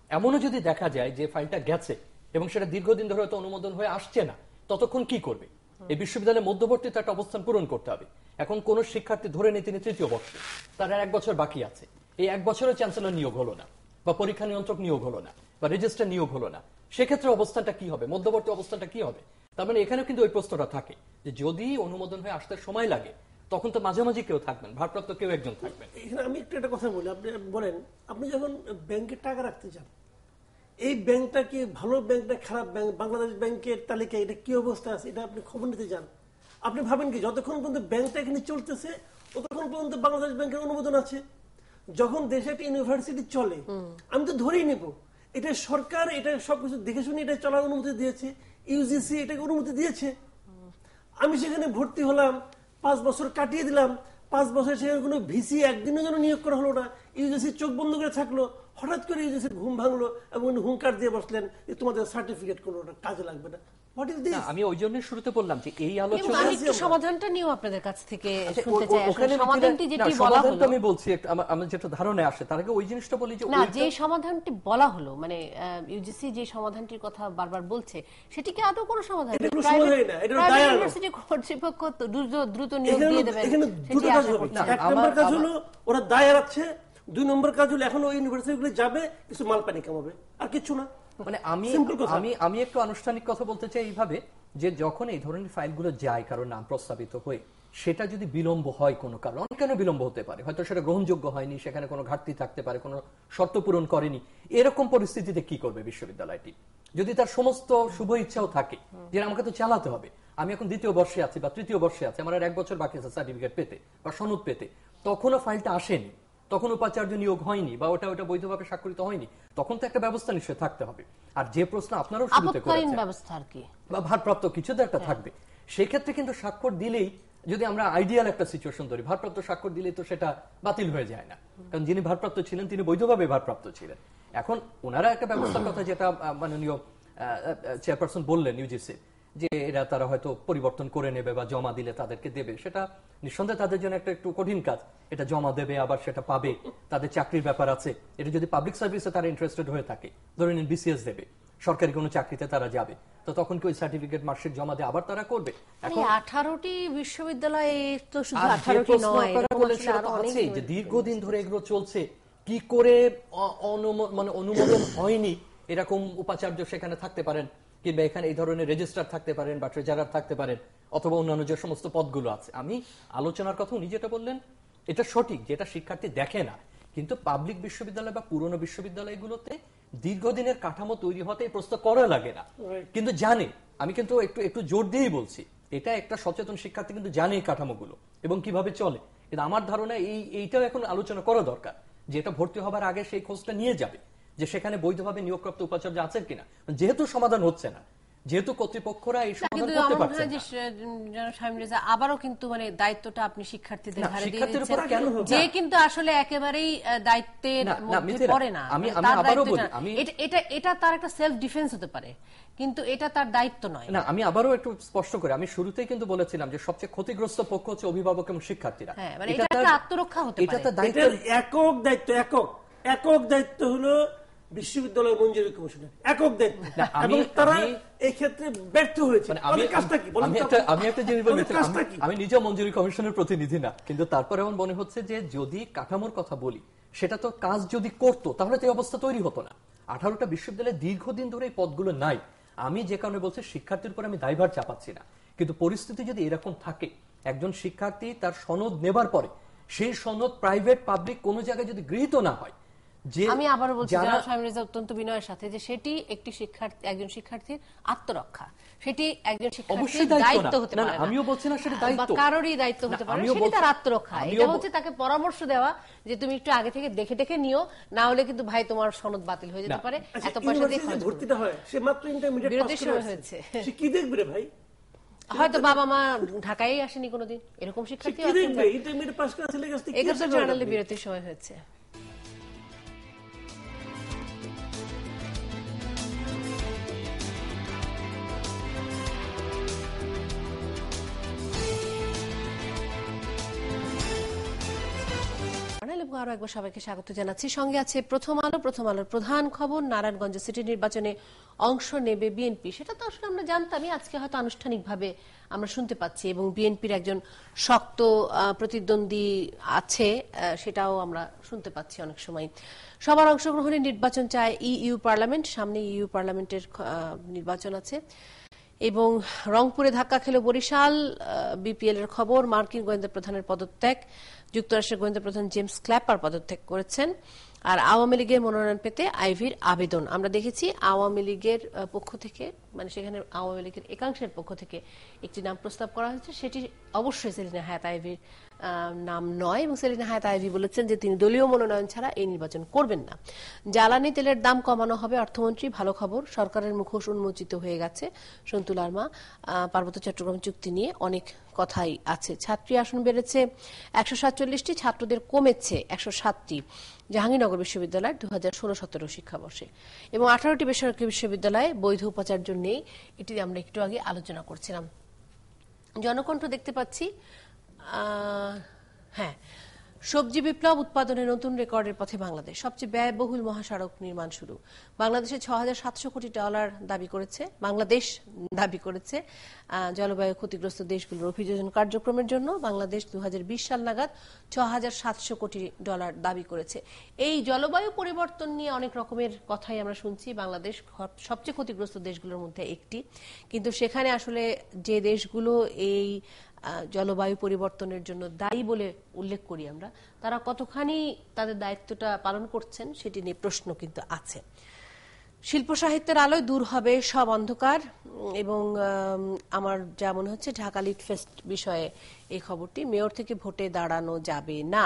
এমনও যদি দেখা যায় যে ফাইলটা গেছে এবং সেটা দীর্ঘদিন ধরে হয়তো অনুমোদন হয়ে আসছে না, ততক্ষণ কি করবে? এই বিশ্ববিদ্যালয়ের মধ্যবর্তীতে একটা অবস্থান পূরণ করতে হবে। এখন কোন শিক্ষার্থী ধরে নেই তিনি তৃতীয় বর্ষে, তার আর 1 বছর বাকি আছে, এই 1 বছরের চ্যান্সেলর নিয়োগ হলো না বা পরীক্ষা নিয়ন্ত্রক নিয়োগ হলো না বা রেজিস্ট্রার নিয়োগ হলো না, সেক্ষেত্রে অবস্থানটা কি হবে, মধ্যবর্তী অবস্থানটা কি হবে? তার মানে এখানেও কিন্তু ওই প্রশ্নটা থাকে যে যদি অনুমোদন হয়ে আসতে সময় লাগে তখন তো মাঝামাঝি কেউ থাকবেন, ভারপ্রাপ্ত কেউ একজন থাকবেন। এখানে আমি একটু একটা কথা বলি, আপনি বলেন আপনি যখন ব্যাংকে টাকা রাখতে চান, এই ব্যাংকটা কি ভালো ব্যাংক না খারাপ ব্যাংক, বাংলাদেশ ব্যাংকের তালিকায় এটা কি অবস্থা আছে এটা আপনি খবর নিতে যান। আপনি ভাবেন কি যতক্ষণ পর্যন্ত ব্যাংকটা এখানে চলতেছে ততক্ষণ পর্যন্ত বাংলাদেশ ব্যাংকের অনুমোদন আছে। যখন দেশে একটা ইউনিভার্সিটি চলে, আমি তো ধরেই নেব এটা সরকার এটা সবকিছু দেখে শুনে এটা চলার অনুমতি দিয়েছে, ইউজিসি এটাকে অনুমতি দিয়েছে। আমি সেখানে ভর্তি হলাম, 5 বছর কাটিয়ে দিলাম, 5 বছর সেখানে কোনো ভিসি একদিনের জন্য নিয়োগ করা হলো না, ইউজিসি চোখ বন্ধ করে থাকলো, হঠাৎ করে ইউজিসি ঘুম ভাঙলো এবং হুঙ্কার দিয়ে বসলেন যে তোমাদের সার্টিফিকেট কোনো কাজে লাগবে না। আমি ওই জন্য শুরুতে বললাম যে এই আলোচনা সমাধানটা নিয়েও আপনাদের কাছ থেকে শুনতে চাই। সমাধানটি যেটি বলা হলো, আমি বলছি আমার যেটা ধারণায় আসে তার আগে ওই জিনিসটা বলি যে না, যে সমাধানটি বলা হলো মানে ইউজিসি যে সমাধানটির কথা বারবার বলছে সেটি কি আদৌ কোনো সমাধান? প্রাইভেট ইউনিভার্সিটি কর্তৃপক্ষ দ্রুত নিয়োগ দিয়ে দেবেন, সেটি আশা করছি। 1 নম্বর কাজ হলো ওরা দায় রাখছে, 2 নম্বর কাজ হলো এখন ওই ইউনিভার্সিটিগুলো যাবে কিছু মাল পানি কামাবে, আর কিছু না। মানে আমি একটু আনুষ্ঠানিক কথা বলতে চাই এইভাবে যে যখন এই ধরনের ফাইলগুলো যায় কারণ নাম প্রস্তাবিত হয়ে, সেটা যদি বিলম্ব হয় কোনো কারণ, অনেক কেন বিলম্ব হতে পারে, হয়তো সেটা গ্রহণযোগ্য হয়নি, সেখানে কোনো ঘাটতি থাকতে পারে, কোনো শর্ত পূরণ করেনি, এরকম পরিস্থিতিতে কি করবে বিশ্ববিদ্যালয়টি? যদি তার সমস্ত শুভ ইচ্ছাও থাকে যে আমাকে তো চালাতে হবে, আমি এখন 2য় বর্ষে আছি বা 3য় বর্ষে আছি, আমার আর 1 বছর বাকি আছে সার্টিফিকেট পেতে বা সনদ পেতে, তখনও ফাইলটা আসেনি, তখন উপাচার্য নিয়োগ হয়নি বা ওটা বৈধভাবে স্বাক্ষরিত হয়নি, তখন তো একটা ব্যবস্থা নিশ্চয় থাকতে হবে। আর যে প্রশ্ন আপনারও শুরুতে করেছেন ব্যবস্থা আর কি বা ভারপ্রাপ্ত কিছু তো একটা থাকবে, সেক্ষেত্রে কিন্তু স্বাক্ষর দিলেই, যদি আমরা আইডিয়াল একটা সিচুয়েশন ধরি, ভারপ্রাপ্ত স্বাক্ষর দিলেই তো সেটা বাতিল হয়ে যায় না, কারণ যিনি ভারপ্রাপ্ত ছিলেন তিনি বৈধভাবে ভারপ্রাপ্ত ছিলেন। এখন ওনারা একটা ব্যবস্থার কথা যেটা মাননীয় চেয়ারপারসন বললেন ইউজিসি যে এরা তারা হয়তো পরিবর্তন করে নেবে বা জমা দিলে তাদেরকে দেবে, সেটা নিঃসন্দেহে তাদের জন্য একটা একটু কঠিন কাজ। এটা জমা দেবে আবার সেটা পাবে, তাদের চাকরির ব্যাপার আছে। এটা যদি পাবলিক সার্ভিসে তারা ইন্টারেস্টেড হয়ে থাকে, ধরে নিন বিসিএস দেবে, সরকারি কোনো চাকরিতে তারা যাবে, তো তখন কি ওই সার্টিফিকেট মার্কশিট জমা দিয়ে আবার তারা করবে? এখন 18টি বিশ্ববিদ্যালয়ে তো শুধু 18টি নয়, যে দীর্ঘদিন ধরে এগুলো চলছে, কি করে মানে অনুমোদন হয়নি এরকম উপাচার্য সেখানে থাকতে পারেন, কিংবা এখানে এই ধরনের রেজিস্ট্রার থাকতে পারেন বা ট্রেজারার থাকতে পারেন, অথবা অন্যান্য যে সমস্ত পদগুলো আছে। আমি আলোচনার কথা উনি যেটা বললেন এটা সঠিক, যেটা শিক্ষার্থী দেখে না, কিন্তু পাবলিক বিশ্ববিদ্যালয় বা পুরনো বিশ্ববিদ্যালয়গুলোতে দীর্ঘদিনের কাঠামো তৈরি হতে এই প্রশ্ন করা লাগে না, কিন্তু জানে। আমি কিন্তু একটু জোর দিয়েই বলছি, এটা একটা সচেতন শিক্ষার্থী কিন্তু জানে এই কাঠামোগুলো এবং কিভাবে চলে। কিন্তু আমার ধারণা এইটাও এখন আলোচনা করা দরকার, যে এটা ভর্তি হবার আগে সেই খোঁজটা নিয়ে যাবে যে সেখানে বৈধভাবে নিয়োগপ্রাপ্ত উপাচার্য আছেন কিনা। যেহেতু সমাধান হচ্ছে না, যেহেতু কর্তৃপক্ষরা এই সমাধান করতে পারছে না, আবারও কিন্তু মানে দায়িত্বটা আপনি শিক্ষার্থীদের ঘাড়ে দিয়ে শিক্ষার্থীর উপর দিচ্ছেন, কেন যে কিন্তু আসলে একেবারেই দায়িত্বের মধ্যে পড়ে না। আমি তার আবারও দায়িত্ব বলি, এটা তার একটা সেলফ ডিফেন্স হতে পারে, কিন্তু এটা তার দায়িত্ব নয়। না, আমি আবারও একটু স্পষ্ট করে, আমি শুরুতেই কিন্তু বলেছিলাম যে সবচেয়ে ক্ষতিগ্রস্ত পক্ষ হচ্ছে অভিভাবক এবং শিক্ষার্থীরা। মানে এটা একটা আত্মরক্ষা হতে পারে। এটা তার দায়িত্ব, একক দায়িত্ব হলো বিশ্ববিদ্যালয় মঞ্জুরি কমিশনের একক দায়িত্ব, এবং তারা এই ক্ষেত্রে ব্যর্থ হয়েছে। আমি একটা জিনিস বলি, আমি নিজে মঞ্জুরি কমিশনের প্রতিনিধি না, কিন্তু তারপরে এমন মনে হচ্ছে যে যদি কাঠামোর কথা বলি, সেটা তো কাজ যদি করতো তাহলে তো এই অবস্থা তৈরি হতো না। 18টা বিশ্ববিদ্যালয়ে দীর্ঘদিন ধরে এই পদগুলো নাই। আমি যে কারণে বলছি, শিক্ষার্থীর উপর আমি দায়ভার চাপাচ্ছি না, কিন্তু পরিস্থিতি যদি এরকম থাকে, একজন শিক্ষার্থী তার সনদ নেবার পরে সেই সনদ প্রাইভেট পাবলিক কোন জায়গায় যদি গৃহীত না হয়, আমি আবারও বলছি অত্যন্ত বিনয়ের সাথে যে সেটি একজন শিক্ষার্থীর আত্মরক্ষা, সেটি একজন শিক্ষার্থীর দায়িত্ব হতে পারে না। আমিও বলছি না সেটা দায়িত্ব, কারোরই দায়িত্ব হতে পারে, সেটি তার আত্মরক্ষা। এটা হচ্ছে তাকে পরামর্শ দেওয়া যে তুমি একটু আগে থেকে দেখে নিও, না হলে কিন্তু ভাই তোমার সনদ বাতিল হয়ে যেতে পারে, এত পয়সা দিয়ে খরচ ভর্তিটা হয়, সে মাত্র ইন্টারমিডিয়েট বিরতির সময় হয়েছে, সে কি দেখবে রে ভাই? হয়তো বাবা মা ঢাকায় আসেনি কোনোদিন, এরকম শিক্ষার্থী আছে। ইন্টারমিডিয়েট পাস করা ছেলে কাছ থেকে একাত্তর জার্নালে বিরতির সময় হয়েছে। আরো একবার সবাইকে স্বাগত জানাচ্ছি। সঙ্গে আছে প্রথম আলোর প্রধান খবর, নারায়ণগঞ্জ সিটি নির্বাচনে অংশ নেবে বিএনপি। সেটা তো আসলে আমরা জানতামই, আজকে হয়তো আনুষ্ঠানিকভাবে আমরা শুনতে পাচ্ছি, এবং বিএনপির একজন শক্ত প্রতিদ্বন্দ্বী আছে সেটাও আমরা শুনতে পাচ্ছি অনেক সময়। সবার অংশগ্রহণে নির্বাচন চায় ইইউ পার্লামেন্ট, সামনে ইইউ পার্লামেন্টের নির্বাচন আছে। এবং রংপুরে ধাক্কা খেল বরিশাল, বিপিএল এর খবর, মার্কিন গোয়েন্দা প্রধানের পদত্যাগ, যুক্তরাষ্ট্রের গোয়েন্দা প্রধান জেমস ক্ল্যাপার পদত্যাগ করেছেন। আর আওয়ামী লীগের মনোনয়ন পেতে আইভির আবেদন। আমরা দেখেছি আওয়ামী লীগের পক্ষ থেকে, মানে সেখানে আওয়ামী লীগের একাংশের পক্ষ থেকে একটি নাম প্রস্তাব করা হয়েছে, সেটি অবশ্যই সেলিনা হায়াৎ আইভির নাম নয়, এবং সেলিনা হায়াৎ আইভি বলেছেন যে তিনি দলীয় মনোনয়ন ছাড়া এই নির্বাচন করবেন না। জ্বালানি তেলের দাম কমানো হবে অর্থমন্ত্রী, ভালো খবর, সরকারের মুখোশ উন্মোচিত হয়ে গেছে। সন্তু লারমা, পার্বত্য চট্টগ্রাম চুক্তি নিয়ে অনেক কথাই আছে। ছাত্রী আসন বেড়েছে 147টি, ছাত্রদের কমেছে 107টি জাহাঙ্গীরনগর বিশ্ববিদ্যালয় 2016-17 শিক্ষাবর্ষে, এবং 18টি বেসরকারি বিশ্ববিদ্যালয়ে বৈধ উপাচার্য নেই। এটি আমরা একটু আগে আলোচনা করছিলাম। জনকণ্ঠ দেখতে পাচ্ছি, হ্যাঁ, সবজি বিপ্লব উৎপাদনে নতুন রেকর্ডের পথে বাংলাদেশ, সবচেয়ে ব্যয়বহুল মহাসড়ক নির্মাণ শুরু। বাংলাদেশে $6,700 কোটি বাংলাদেশ দাবি করেছে জলবায়ু ক্ষতিগ্রস্ত দেশগুলোর অভিযোজন কার্যক্রমের জন্য। বাংলাদেশ 2020 সাল নাগাদ $6,700 কোটি দাবি করেছে। এই জলবায়ু পরিবর্তন নিয়ে অনেক রকমের কথাই আমরা শুনছি। বাংলাদেশ সবচেয়ে ক্ষতিগ্রস্ত দেশগুলোর মধ্যে একটি, কিন্তু সেখানে আসলে যে দেশগুলো এই জলবায়ু পরিবর্তনের জন্য দায়ী বলে উল্লেখ করি আমরা, তারা কতখানি তাদের দায়িত্বটা পালন করছেন সেটি নিয়ে প্রশ্ন কিন্তু আছে। শিল্প সাহিত্যের আলোয় দূর হবে সব অন্ধকার, এবং আমার যা মনে হচ্ছে ঢাকা লিট ফেস্ট বিষয়ে এই খবরটি, মেয়র থেকে ভোটে দাঁড়ানো যাবে না।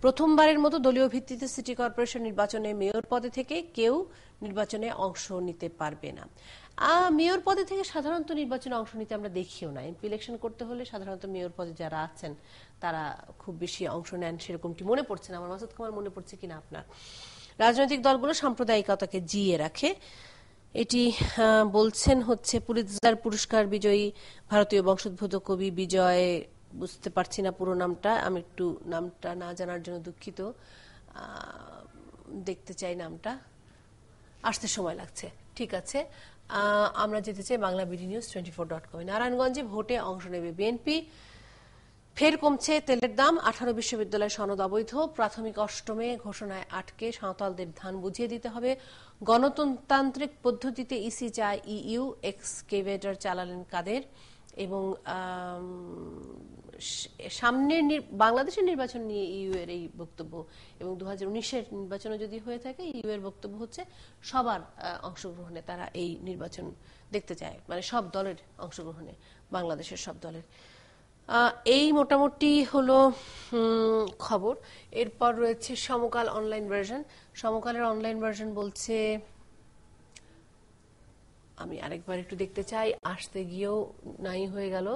প্রথমবারের মতো দলীয় ভিত্তিতে সিটি কর্পোরেশন নির্বাচনে মেয়র পদে থেকে কেউ নির্বাচনে অংশ নিতে পারবে না। মেয়র পদে থেকে সাধারণত নির্বাচনে অংশ নিতে আমরা দেখিও না। এমপি ইলেকশন করতে হলে সাধারণত মেয়র পদে যারা আছেন তারা খুব বেশি অংশ নেন সেরকমটি মনে পড়ছে না আমার। মাসুদ কুমার, মনে পড়ছে কিনা আপনার? রাজনৈতিক দলগুলো সাম্প্রদায়িকতাকে জিয়ে রাখে, এটি বলছেন হচ্ছে পুলিৎজার পুরস্কার বিজয়ী ভারতীয় বংশোদ্ভূত কবি বিজয়, বুঝতে পারছি না পুরো নামটা, আমি একটু নামটা না জানার জন্য দুঃখিত, দেখতে চাই নামটা, আসতে সময় লাগছে। ঠিক আছে, আমরা যেতে চাই বাংলা বিডি নিউজ 24.com। নারায়ণগঞ্জে ভোটে অংশ নেবে বিএনপি, ফের কমছে তেলের দাম, 18 বিশ্ববিদ্যালয় সনদ অবৈধ, প্রাথমিক অষ্টমে ঘোষণায় আটকে সাঁওতালদের ধান বুঝিয়ে দিতে হবে, গণতান্ত্রিক পদ্ধতিতে ইসি চায় ইইউ, এক্সকেভেটর চালালেন কাদের, এবং সামনের বাংলাদেশের নির্বাচন নিয়ে ইইউ এর এই বক্তব্য, এবং 2019-এর নির্বাচনে যদি হয়ে থাকে ইইউ এর বক্তব্য হচ্ছে সবার অংশগ্রহণে তারা এই নির্বাচন দেখতে চায়, মানে সব দলের অংশগ্রহণে, বাংলাদেশের সব দলের। এই মোটামুটি হলো খবর। এরপর রয়েছে সমকাল অনলাইন ভার্সন। সমকালের অনলাইন ভার্সন বলছে, আমি আরেকবার একটু দেখতে চাই, আসতে গিয়েও নাই হয়ে গেল,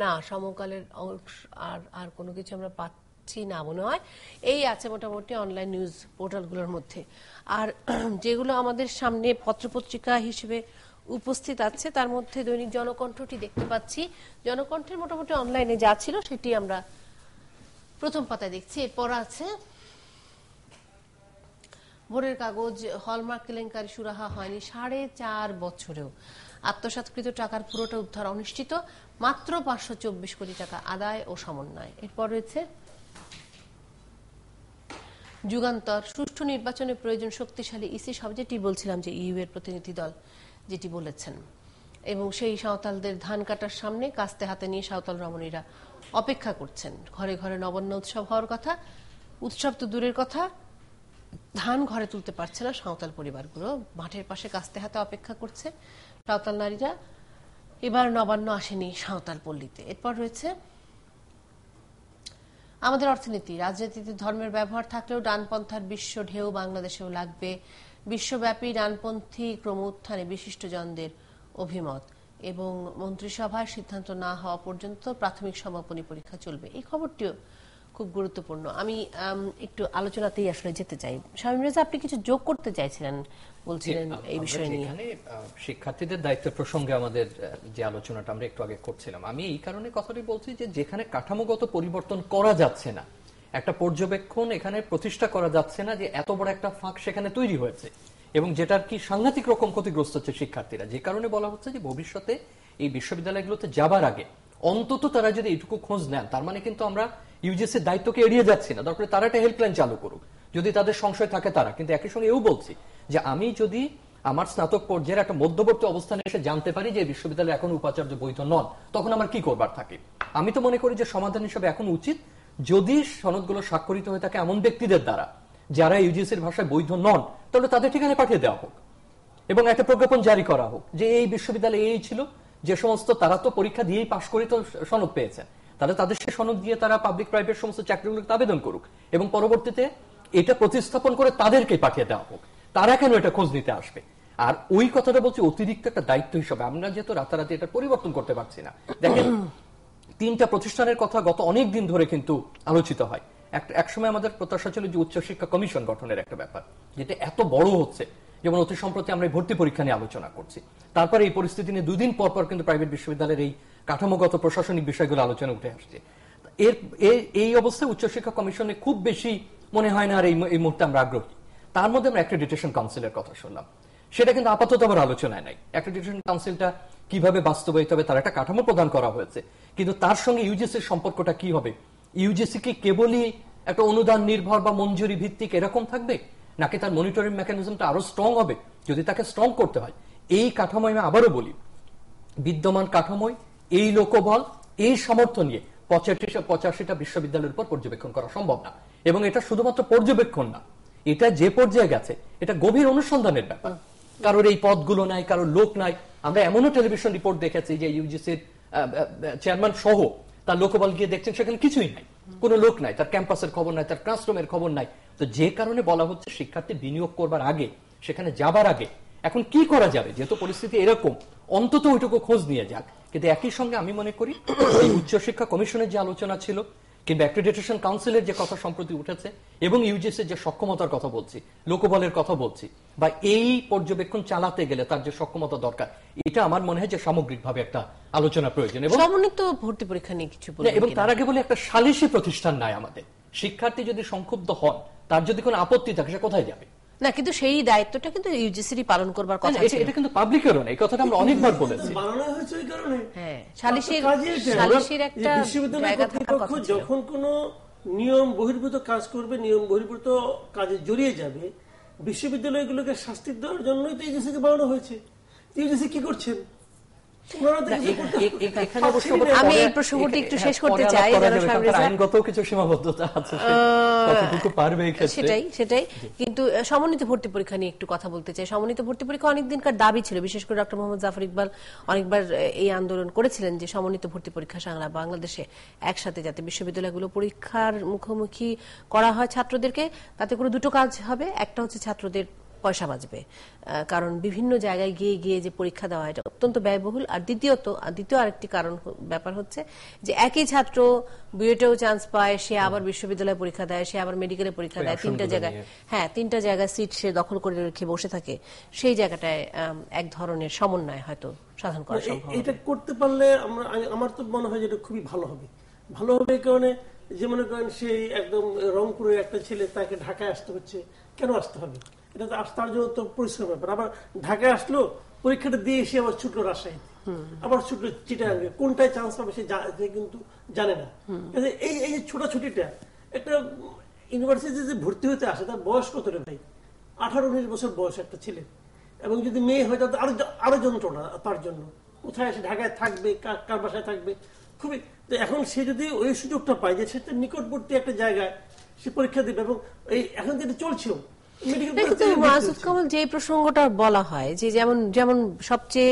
না সমকালের আর কোনো কিছু আমরা পাচ্ছি না মনে হয়। এই আছে মোটামুটি অনলাইন নিউজ পোর্টালগুলোর মধ্যে। আর যেগুলো আমাদের সামনে পত্রপত্রিকা হিসেবে উপস্থিত আছে তার মধ্যে দৈনিক জনকণ্ঠটি দেখতে পাচ্ছি। জনকণ্ঠের মোটামুটি অনলাইনে যা ছিল সেটি আমরা প্রথম পাতায় দেখছি। এরপর আছে ভোরের কাগজ, হলমার্ক কেলেঙ্কারি সুরাহা হয়নি 4.5 বছরেও, আত্মসাৎকৃত টাকার পুরোটা উদ্ধার অনিশ্চিত, মাত্র 524 কোটি টাকা আদায় ও সমন্বয়। এরপর রয়েছে যুগান্তর, সুষ্ঠু নির্বাচনে প্রয়োজন শক্তিশালী ইসি, সব যেটি বলছিলাম যে ইইউ এর প্রতিনিধি দল যেটি বলেছেন, এবং সেই সাঁওতালদের ধান কাটার সামনে কাস্তে হাতে নিয়ে সাঁওতাল রমণীরা অপেক্ষা করছেন। ঘরে ঘরে নবান্ন উৎসব হওয়ার কথা, উৎসব তো দূরের কথা, ধান ঘরে তুলতে পারছে না সাঁওতাল পরিবারগুলো, মাঠের পাশে কাস্তে হাতে অপেক্ষা করছে সাঁওতাল নারীরা। এবার নবান্ন আসেনি সাঁওতাল পল্লীতে। এরপর রয়েছে আমাদের অর্থনীতি, রাজনীতিতে ধর্মের ব্যবহার থাকলেও ডানপন্থার বিশ্ব ঢেউ বাংলাদেশেও লাগবে, বিশ্বব্যাপী ডানপন্থী ক্রম উত্থানে বিশিষ্টজনদের অভিমত, এবং মন্ত্রিসভায় সিদ্ধান্ত না হওয়া পর্যন্ত প্রাথমিক সমাপনী পরীক্ষা চলবে। এই খবরটিও খুব গুরুত্বপূর্ণ। আমি একটু আলোচনাতেই আসলে যেতে চাই। শামীম রেজা, আপনি কিছু যোগ করতে চাইছিলেন, বলছিলেন এই বিষয় নিয়ে। শিক্ষার্থীদের দায়িত্ব প্রসঙ্গে আমাদের যে আলোচনাটা আমরা একটু আগে করছিলাম, আমি এই কারণে কথাটি বলছি যে যেখানে কাঠামোগত পরিবর্তন করা যাচ্ছে না, একটা পর্যবেক্ষণ এখানে প্রতিষ্ঠা করা যাচ্ছে না, যে এত বড় একটা ফাঁক সেখানে তৈরি হয়েছে এবং যেটার কি সাংঘাতিক রকম ক্ষতিগ্রস্ত হচ্ছে শিক্ষার্থীরা, যে কারণে বলা হচ্ছে যে ভবিষ্যতে এই বিশ্ববিদ্যালয়গুলোতে যাবার আগে অন্তত তারা যদি এইটুকু খোঁজ নেন, তার মানে কিন্তু আমরা ইউজিসির দায়িত্বকে এড়িয়ে যাচ্ছি না। দরকার তারা একটা হেল্পলাইন চালু করুক যদি তাদের সংশয় থাকে তারা। কিন্তু একই সঙ্গে এও বলছি যে আমি যদি আমার স্নাতক পর্যায়ের একটা মধ্যবর্তী অবস্থানে এসে জানতে পারি যে বিশ্ববিদ্যালয় এখন উপাচার্য বৈধ নন, তখন আমার কি করবার থাকে? আমি তো মনে করি যে সমাধান হিসেবে এখন উচিত, যদি সনদগুলো স্বাক্ষরিত হয়ে থাকে এমন ব্যক্তিদের দ্বারা যারা ইউজিসির ভাষায় বৈধ নন, তাহলে তাদের ঠিকানায় পাঠিয়ে দেওয়া হোক এবং একটা প্রজ্ঞাপন জারি করা হোক যে এই বিশ্ববিদ্যালয়ে এই ছিল, যে সমস্ত তারা তো পরীক্ষা দিয়েই পাশ করে তো সনদ পেয়েছেন, তাহলে তাদের সে সনদ দিয়ে তারা পাবলিক প্রাইভেট সমস্ত চাকরিগুলোতে আবেদন করুক এবং পরবর্তীতে এটা প্রতিস্থাপন করে তাদেরকে পাঠিয়ে দেওয়া হোক। তারা কেন এটা খোঁজ নিতে আসবে? আর ওই কথাটা বলছি অতিরিক্ত একটা দায়িত্ব হিসেবে, আমরা যেহেতু রাতারাতি এটা পরিবর্তন করতে পারছি না। দেখেন, 3টা প্রতিষ্ঠানের কথা গত অনেক দিন ধরে কিন্তু আলোচিত হয়। একসময় আমাদের প্রত্যাশা ছিল যে উচ্চশিক্ষা কমিশন গঠনের একটা ব্যাপার, যেটা এত বড় হচ্ছে। যেমন অতি সম্প্রতি আমরা ভর্তি পরীক্ষা নিয়ে আলোচনা করছি, তারপরে এই পরিস্থিতি নিয়ে 2 দিন পর পর কিন্তু প্রাইভেট বিশ্ববিদ্যালয়ের এই কাঠামোগত প্রশাসনিক বিষয়গুলো আলোচনা উঠে আসছে। এই অবস্থায় উচ্চশিক্ষা কমিশনে খুব বেশি মনে হয় না আর এই মুহূর্তে আমরা আগ্রহী। তার মধ্যে আমরা অ্যাক্রেডিটেশন কাউন্সিলের কথা শুনলাম, সেটা কিন্তু আপাতত আবার আলোচনায় নাই। অ্যাক্রেডিটেশন কাউন্সিলটা কিভাবে বাস্তবায়িত হবে, তার একটা কাঠামো প্রদান করা হয়েছে, কিন্তু তার সঙ্গে ইউজিসির সম্পর্কটা কি হবে? ইউজিসি কি কেবলই একটা অনুদান নির্ভর বা মঞ্জুরি ভিত্তিক এরকম থাকবে, নাকি তার মনিটরিং মেকানিজমটা আরো স্ট্রং হবে? যদি তাকে স্ট্রং করতে হয়, এই কাঠামোয় আমি আবারও বলি, বিদ্যমান কাঠামোয় এই লোকবল, এই সামর্থ্য নিয়ে 85টা বিশ্ববিদ্যালয়ের উপর পর্যবেক্ষণ করা সম্ভব না। এবং এটা শুধুমাত্র পর্যবেক্ষণ না, এটা যে পর্যায়ে গেছে এটা গভীর অনুসন্ধানের ব্যাপার। কারোর এই পদগুলো নাই, কারোর লোক নাই। আমরা এমনও টেলিভিশন রিপোর্ট দেখেছি যে ইউজিসির চেয়ারম্যান সহ তার লোকবল গিয়ে দেখছেন সেখানে কিছুই নাই, কোনো লোক নাই, তার ক্যাম্পাসের খবর নাই, তার ক্লাসরুমের খবর নাই। তো যে কারণে বলা হচ্ছে শিক্ষার্থী বিনিয়োগ করবার আগে, সেখানে যাবার আগে এখন কি করা যাবে, যেহেতু পরিস্থিতি এরকম, অন্তত ওইটুকু খোঁজ নিয়ে যাক। কিন্তু একই সঙ্গে আমি মনে করি এই উচ্চশিক্ষা কমিশনের যে আলোচনা ছিল, কিংবা অ্যাক্রেডিটেশন কাউন্সিলের যে কথা সম্প্রতি উঠেছে, এবং ইউজিসির যে সক্ষমতার কথা বলছি, লোকবলের কথা বলছি, বা এই পর্যবেক্ষণ চালাতে গেলে তার যে সক্ষমতা দরকার, এটা আমার মনে হয় যে সামগ্রিকভাবে একটা আলোচনা প্রয়োজন। এবং সমন্বিত ভর্তি পরীক্ষা নিয়ে কিছু বলবেন? এবং তার আগে বলে, একটা সালিশি প্রতিষ্ঠান নাই আমাদের। শিক্ষার্থী যদি সংক্ষুব্ধ হন, তার যদি কোনো আপত্তি থাকে, সে কোথায় যাবে? না, কিন্তু সেই দায়িত্বটা কিন্তু ইউজিসিরই পালন করবার কথা ছিল। এটা কিন্তু পাবলিকেরও না, এই কথাটা আমরা অনেকবার বলেছি। বানানো হয়েছে ওই কারণে। হ্যাঁ, সালিসির একটা জায়গা থাকার কথা ছিল। যখন কোনো নিয়ম বহির্ভূত কাজ করবে, নিয়ম বহির্ভূত কাজে জড়িয়ে যাবে, বিশ্ববিদ্যালয়গুলোকে শাস্তি দেওয়ার জন্যই তো ইউজিসিকে বানানো হয়েছে। ইউজিসি কি করছেন? আমি এই প্রসঙ্গটি একটু শেষ করতে চাই। আইনগত কিছু সীমাবদ্ধতা আছে, সেটাই। কিন্তু সমন্বিত ভর্তি পরীক্ষা নিয়ে একটু কথা বলতে চাই। সমন্বিত ভর্তি পরীক্ষা অনেকদিনকার দাবি ছিল, বিশেষ করে ডক্টর মোহাম্মদ জাফর ইকবাল অনেকবার এই আন্দোলন করেছিলেন যে সমন্বিত ভর্তি পরীক্ষা সারা বাংলাদেশে একসাথে যাতে বিশ্ববিদ্যালয়গুলো পরীক্ষার মুখোমুখি করা হয় ছাত্রদেরকে, তাতে করে দুটো কাজ হবে। একটা হচ্ছে ছাত্রদের পয়সা বাঁচবে, কারণ বিভিন্ন জায়গায় গিয়ে গিয়ে যে পরীক্ষা দেওয়া হয় এটা অত্যন্ত ব্যয়বহুল। আর দ্বিতীয় আরেকটি কারণ ব্যাপার হচ্ছে যে একই ছাত্র বুয়েটেও চান্স পায়, সে আবার বিশ্ববিদ্যালয়ে পরীক্ষা দেয়, সে আবার মেডিকেলে পরীক্ষা দেয়, তিনটা জায়গায় সিট সে দখল করে রেখে বসে থাকে। সেই জায়গাটায় এক ধরনের সমন্বয় হয়তো সাধন করা সম্ভব। এটা করতে পারলে আমার তো মনে হয় যেটা খুবই ভালো হবে। এই কারণে যে মনে করেন সেই একদম রংপুরের একটা ছেলে, তাকে ঢাকায় আসতে হচ্ছে, কেন আসতে হবে? এটা তো তার জন্য তো পরিশ্রম ব্যাপার। আবার ঢাকায় আসলো, পরীক্ষাটা দিয়ে এসে আবার ছুটলো রাজশাহীতে, আবার ছুটলো চিটাগাঙ্গে, কোনটায় চান্স পাবে সে কিন্তু জানে না। এই যে ছোটাছুটিটা, একটা ইউনিভার্সিটিতে যে ভর্তি হতে আসে তার বয়স কত রে ভাই? 18-19 বছর বয়স একটা ছেলে, এবং যদি মেয়ে হয় তাহলে আরো যন্ত্রণা তার জন্য। কোথায় এসে ঢাকায় থাকবে, কার বাসায় থাকবে, খুবই। এখন সে যদি ওই সুযোগটা পায় যে সে নিকটবর্তী একটা জায়গায় সে পরীক্ষা দেবে, এবং এখন যেটা চলছেও মাসুদ কামাল, যে প্রসঙ্গটা বলা হয় যে যেমন সবচেয়ে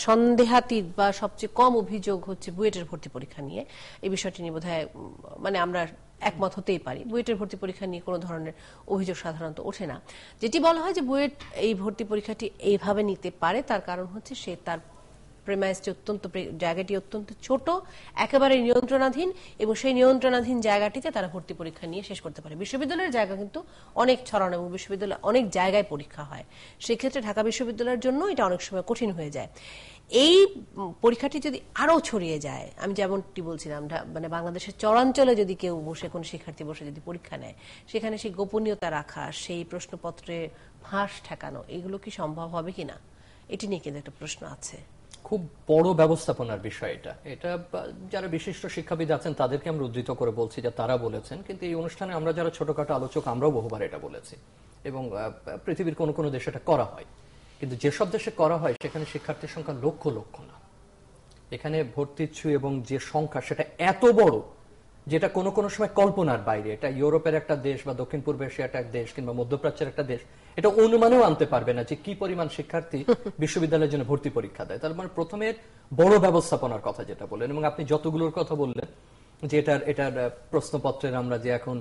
সন্দেহাতীত বা সবচেয়ে কম অভিযোগ হচ্ছে বুয়েটের ভর্তি পরীক্ষা নিয়ে, এই বিষয়টি নিয়ে বোধহয় মানে আমরা একমত হতেই পারি। বুয়েটের ভর্তি পরীক্ষা নিয়ে কোনো ধরনের অভিযোগ সাধারণত ওঠে না। যেটি বলা হয় যে বুয়েট এই ভর্তি পরীক্ষাটি এইভাবে নিতে পারে, তার কারণ হচ্ছে সে তার জায়গাটি অত্যন্ত ছোট, একেবারে নিয়ন্ত্রণাধীন, এবং সেই নিয়ন্ত্রণাধীন জায়গাটিতে তারা ভর্তি পরীক্ষা নিয়ে শেষ করতে পারে। বিশ্ববিদ্যালয়ের জায়গা কিন্তু অনেক ছড়ানো এবং বিশ্ববিদ্যালয়ে অনেক জায়গায় পরীক্ষা হয়, সেক্ষেত্রে ঢাকা বিশ্ববিদ্যালয়ের জন্য এটা অনেক সময় কঠিন হয়ে যায়। এই পরীক্ষাটি যদি আরো ছড়িয়ে যায়, আমি যেমনটি বলছিলাম, মানে বাংলাদেশের চরাঞ্চলে যদি কেউ বসে, কোন শিক্ষার্থী বসে যদি পরীক্ষা নেয়, সেখানে সেই গোপনীয়তা রাখা, সেই প্রশ্নপত্রে ফাঁস ঠেকানো, এগুলো কি সম্ভব হবে কিনা, এটি নিয়ে কিন্তু একটা প্রশ্ন আছে। খুব বড় ব্যবস্থাপনার বিষয় এটা যারা বিশিষ্ট শিক্ষাবিদ আছেন তাদেরকে আমরা উদ্ধৃত করে বলছি যে তারা বলেছেন, কিন্তু এই অনুষ্ঠানে আমরা যারা ছোটখাটো আলোচক আমরাও বহুবার এটা বলেছি, এবং পৃথিবীর কোন কোন দেশে এটা করা হয়। কিন্তু যেসব দেশে করা হয় সেখানে শিক্ষার্থীর সংখ্যা লক্ষ লক্ষ না, এখানে ভর্তিচ্ছু এবং যে সংখ্যা সেটা এত বড় যেটা কোনো কোনো সময় কল্পনার বাইরে। এটা ইউরোপের একটা দেশ বা দক্ষিণ পূর্ব এশিয়ার একটা দেশ কিংবা মধ্যপ্রাচ্যের একটা দেশ এটা অনুমানেও আনতে পারবে না যে কি পরিমাণ শিক্ষার্থী বিশ্ববিদ্যালয়ের জন্য ভর্তি পরীক্ষা দেয়। তার মানে প্রথমে বড় ব্যবস্থাপনার কথা যেটা বললেন, এবং আপনি যতগুলোর কথা বললেন যে এটার প্রশ্নপত্রের আমরা যে এখন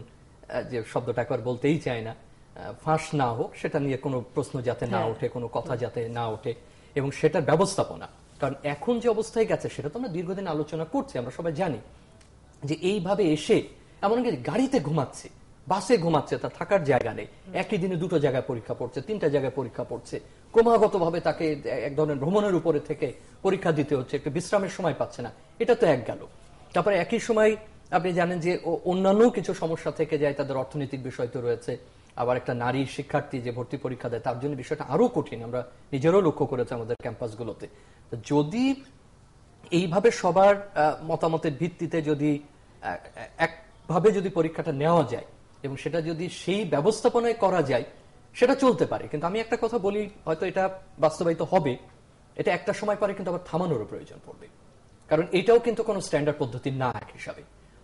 যে শব্দটা একবার বলতেই চাই না, ফাঁস না হোক, সেটা নিয়ে কোনো প্রশ্ন যাতে না ওঠে, কোনো কথা যাতে না ওঠে, এবং সেটার ব্যবস্থাপনা। কারণ এখন যে অবস্থায় গেছে সেটা তো আমরা দীর্ঘদিন আলোচনা করছি, আমরা সবাই জানি যে এইভাবে এসে এমনকি গাড়িতে ঘুমাচ্ছে, বাসে ঘুমাচ্ছে, তার থাকার জায়গা নেই, একই দিনে দুটো জায়গায় পরীক্ষা পড়ছে, 3টা জায়গায় পরীক্ষা পড়ছে, ক্রমাগত ভাবে তাকে এক ধরনের ভ্রমণের উপরে থেকে পরীক্ষা দিতে হচ্ছে, একটু বিশ্রামের সময় পাচ্ছে না, এটা তো এক গেল। তারপরে একই সময় আপনি জানেন যে অন্যান্য কিছু সমস্যা থেকে যায়, তাদের অর্থনৈতিক বিষয় তো রয়েছে। আবার একটা নারী শিক্ষার্থী যে ভর্তি পরীক্ষা দেয় তার জন্য বিষয়টা আরো কঠিন, আমরা নিজেরও লক্ষ্য করেছি আমাদের ক্যাম্পাসগুলোতে। যদি এইভাবে সবার মতামতের ভিত্তিতে যদি একভাবে যদি পরীক্ষাটা নেওয়া যায় এবং সেটা যদি সেই ব্যবস্থাপনায় করা যায়, সেটা চলতে পারে। কিন্তু আমি একটা কথা বলি, হয়তো এটা বাস্তবায়িত হবে, এটা একটা সময় পরে কিন্তু আবার থামানোরও প্রয়োজন পড়বে, কারণ এটাও কিন্তু কোনো স্ট্যান্ডার্ড পদ্ধতি না। এক হিসাবে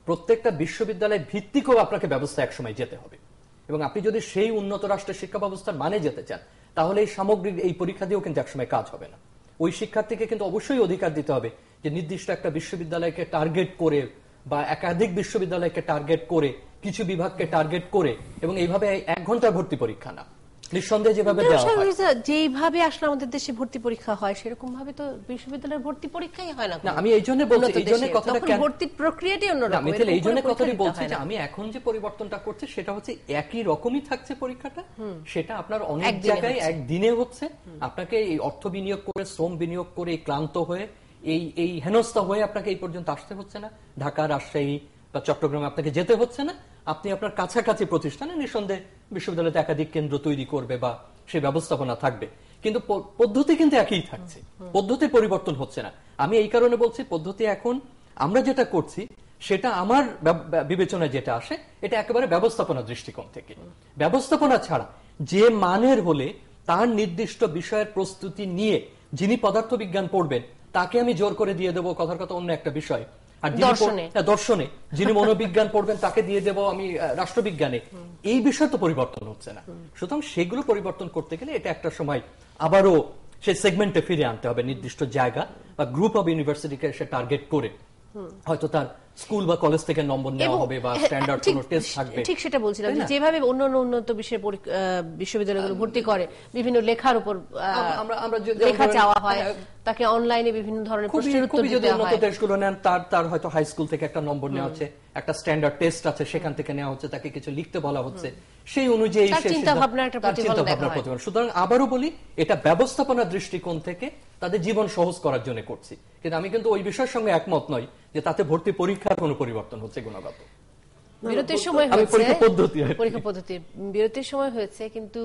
প্রত্যেকটা বিশ্ববিদ্যালয় ভিত্তিকও আপনাকে ব্যবস্থা একসময় যেতে হবে, এবং আপনি যদি সেই উন্নত রাষ্ট্রের শিক্ষা ব্যবস্থার মানে যেতে চান, তাহলে এই সামগ্রিক এই পরীক্ষা দিয়েও কিন্তু একসময় কাজ হবে না। ওই শিক্ষার্থীকে কিন্তু অবশ্যই অধিকার দিতে হবে যে নির্দিষ্ট একটা বিশ্ববিদ্যালয়কে টার্গেট করে বা একাধিক বিশ্ববিদ্যালয়কে টার্গেট করে, কিছু বিভাগকে টার্গেট করে, এবং এইভাবে 1 ঘন্টার ভর্তি পরীক্ষা না, নিঃসন্দেহে যেভাবে দেওয়া হয়, যেভাবে আসলে আমাদের দেশে ভর্তি পরীক্ষা হয় সেরকম ভাবে তো বিশ্ববিদ্যালয়ের ভর্তি পরীক্ষাই হয় না। আমি এই জন্য বলছি, এই জন্য কথাটা ভর্তি প্রক্রিয়াটি অন্যরকম। আমি তাহলে এই জন্য কথাটি বলছি যে আমি এখন যে পরিবর্তনটা করছি সেটা হচ্ছে একই রকমই থাকছে পরীক্ষাটা, সেটা আপনার অনেক জায়গায় একদিনে হচ্ছে। আপনাকে এই অর্থ বিনিয়োগ করে, শ্রম বিনিয়োগ করে, ক্লান্ত হয়ে, এই হেনস্থা হয়ে আপনাকে এই পর্যন্ত আসতে হচ্ছে না, ঢাকা, রাজশাহী বা চট্টগ্রামে আপনাকে যেতে হচ্ছে না। আপনি আপনার কাছাকাছি প্রতিষ্ঠানে নিঃসন্দেহে বিশ্ববিদ্যালয়তে একাধিক কেন্দ্র তৈরি করবে বা সেই ব্যবস্থাপনা থাকবে, কিন্তু পদ্ধতি কিন্তু একই থাকছে, পদ্ধতি পরিবর্তন হচ্ছে না। আমি এই কারণে বলছি পদ্ধতি এখন আমরা যেটা করছি সেটা আমার বিবেচনায় যেটা আসে এটা একেবারে ব্যবস্থাপনা দৃষ্টিকোণ থেকে। ব্যবস্থাপনা ছাড়া যে মানের হলে তার নির্দিষ্ট বিষয়ের প্রস্তুতি নিয়ে যিনি পদার্থবিজ্ঞান পড়বেন তাকে আমি জোর করে দিয়ে দেবো কথার কথা অন্য একটা বিষয়, আর দর্শনে যিনি মনোবিজ্ঞান পড়বেন তাকে দিয়ে দেবো আমি রাষ্ট্রবিজ্ঞানে, এই বিষয় তো পরিবর্তন হচ্ছে না। সুতরাং সেগুলো পরিবর্তন করতে গেলে এটা একটা সময় আবারও সেই সেগমেন্টে ফিরে আনতে হবে, নির্দিষ্ট জায়গা বা গ্রুপ অফ ইউনিভার্সিটিকে সে টার্গেট করে হয়তো তার স্কুল বা কলেজ থেকে নম্বর নেওয়া হবে বা স্ট্যান্ডার্ড কোনো টেস্ট থাকবে। ঠিক সেটা বলছিলাম, যেভাবে অন্যান্য উন্নত বিষয়ে বিশ্ববিদ্যালয়গুলো ভর্তি করে বিভিন্ন লেখার উপর লেখা চাওয়া হয়, তাকে অনলাইনে বিভিন্ন ধরনের প্রশ্নের উত্তর দিতে হয়। উন্নত দেশগুলো নেন তার হয়তো হাই স্কুল থেকে একটা নম্বর নেওয়া হচ্ছে, একটা স্ট্যান্ডার্ড টেস্ট আছে সেখান থেকে নেওয়া হচ্ছে, তাকে কিছু লিখতে বলা হচ্ছে, সেই অনুযায়ী চিন্তা ভাবনার প্রতিফলন। সুতরাং আবারও বলি এটা ব্যবস্থাপনা দৃষ্টিকোণ থেকে তাদের জীবন সহজ করার জন্য করছি, কিন্তু আমি কিন্তু ওই বিষয়ের সঙ্গে একমত নই যে তাতে ভর্তি পরীক্ষার কোনো পরিবর্তন হচ্ছে গুণগত। বিরতির সময় হয়েছে, পরীক্ষা পদ্ধতি বিরতির সময় হয়েছে, কিন্তু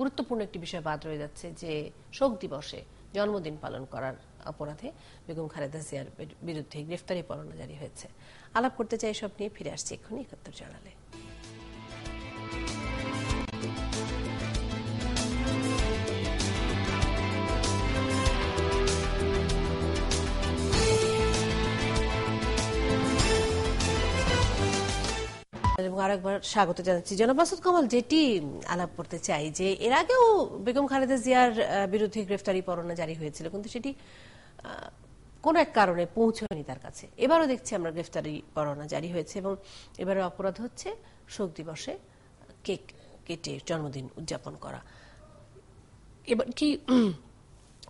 গুরুত্বপূর্ণ একটি বিষয় বাদ রয়ে যাচ্ছে যে শোক দিবসে জন্মদিন পালন করার অপরাধে বেগম খালেদা জিয়ার বিরুদ্ধে গ্রেফতারি পরোয়ানা জারি হয়েছে। আলাপ করতে চাই সব নিয়ে, ফিরে আসছি এক্ষুনি ৭১ জার্নালে। এবং আরেকবার স্বাগত জানাচ্ছি। জনাব মাসুদ কামাল, যেটি আলাপ করতে চাই যে এর আগেও বেগম খালেদা জিয়ার বিরুদ্ধে গ্রেফতারি পরোয়ানা জারি হয়েছিল, কিন্তু সেটি কোন এক কারণে পৌঁছয়নি তার কাছে। এবারও দেখছি আমরা গ্রেফতারি পরোয়ানা জারি হয়েছে এবং এবারের অপরাধ হচ্ছে শোক দিবসে কেক কেটে জন্মদিন উদযাপন করা। এবার কি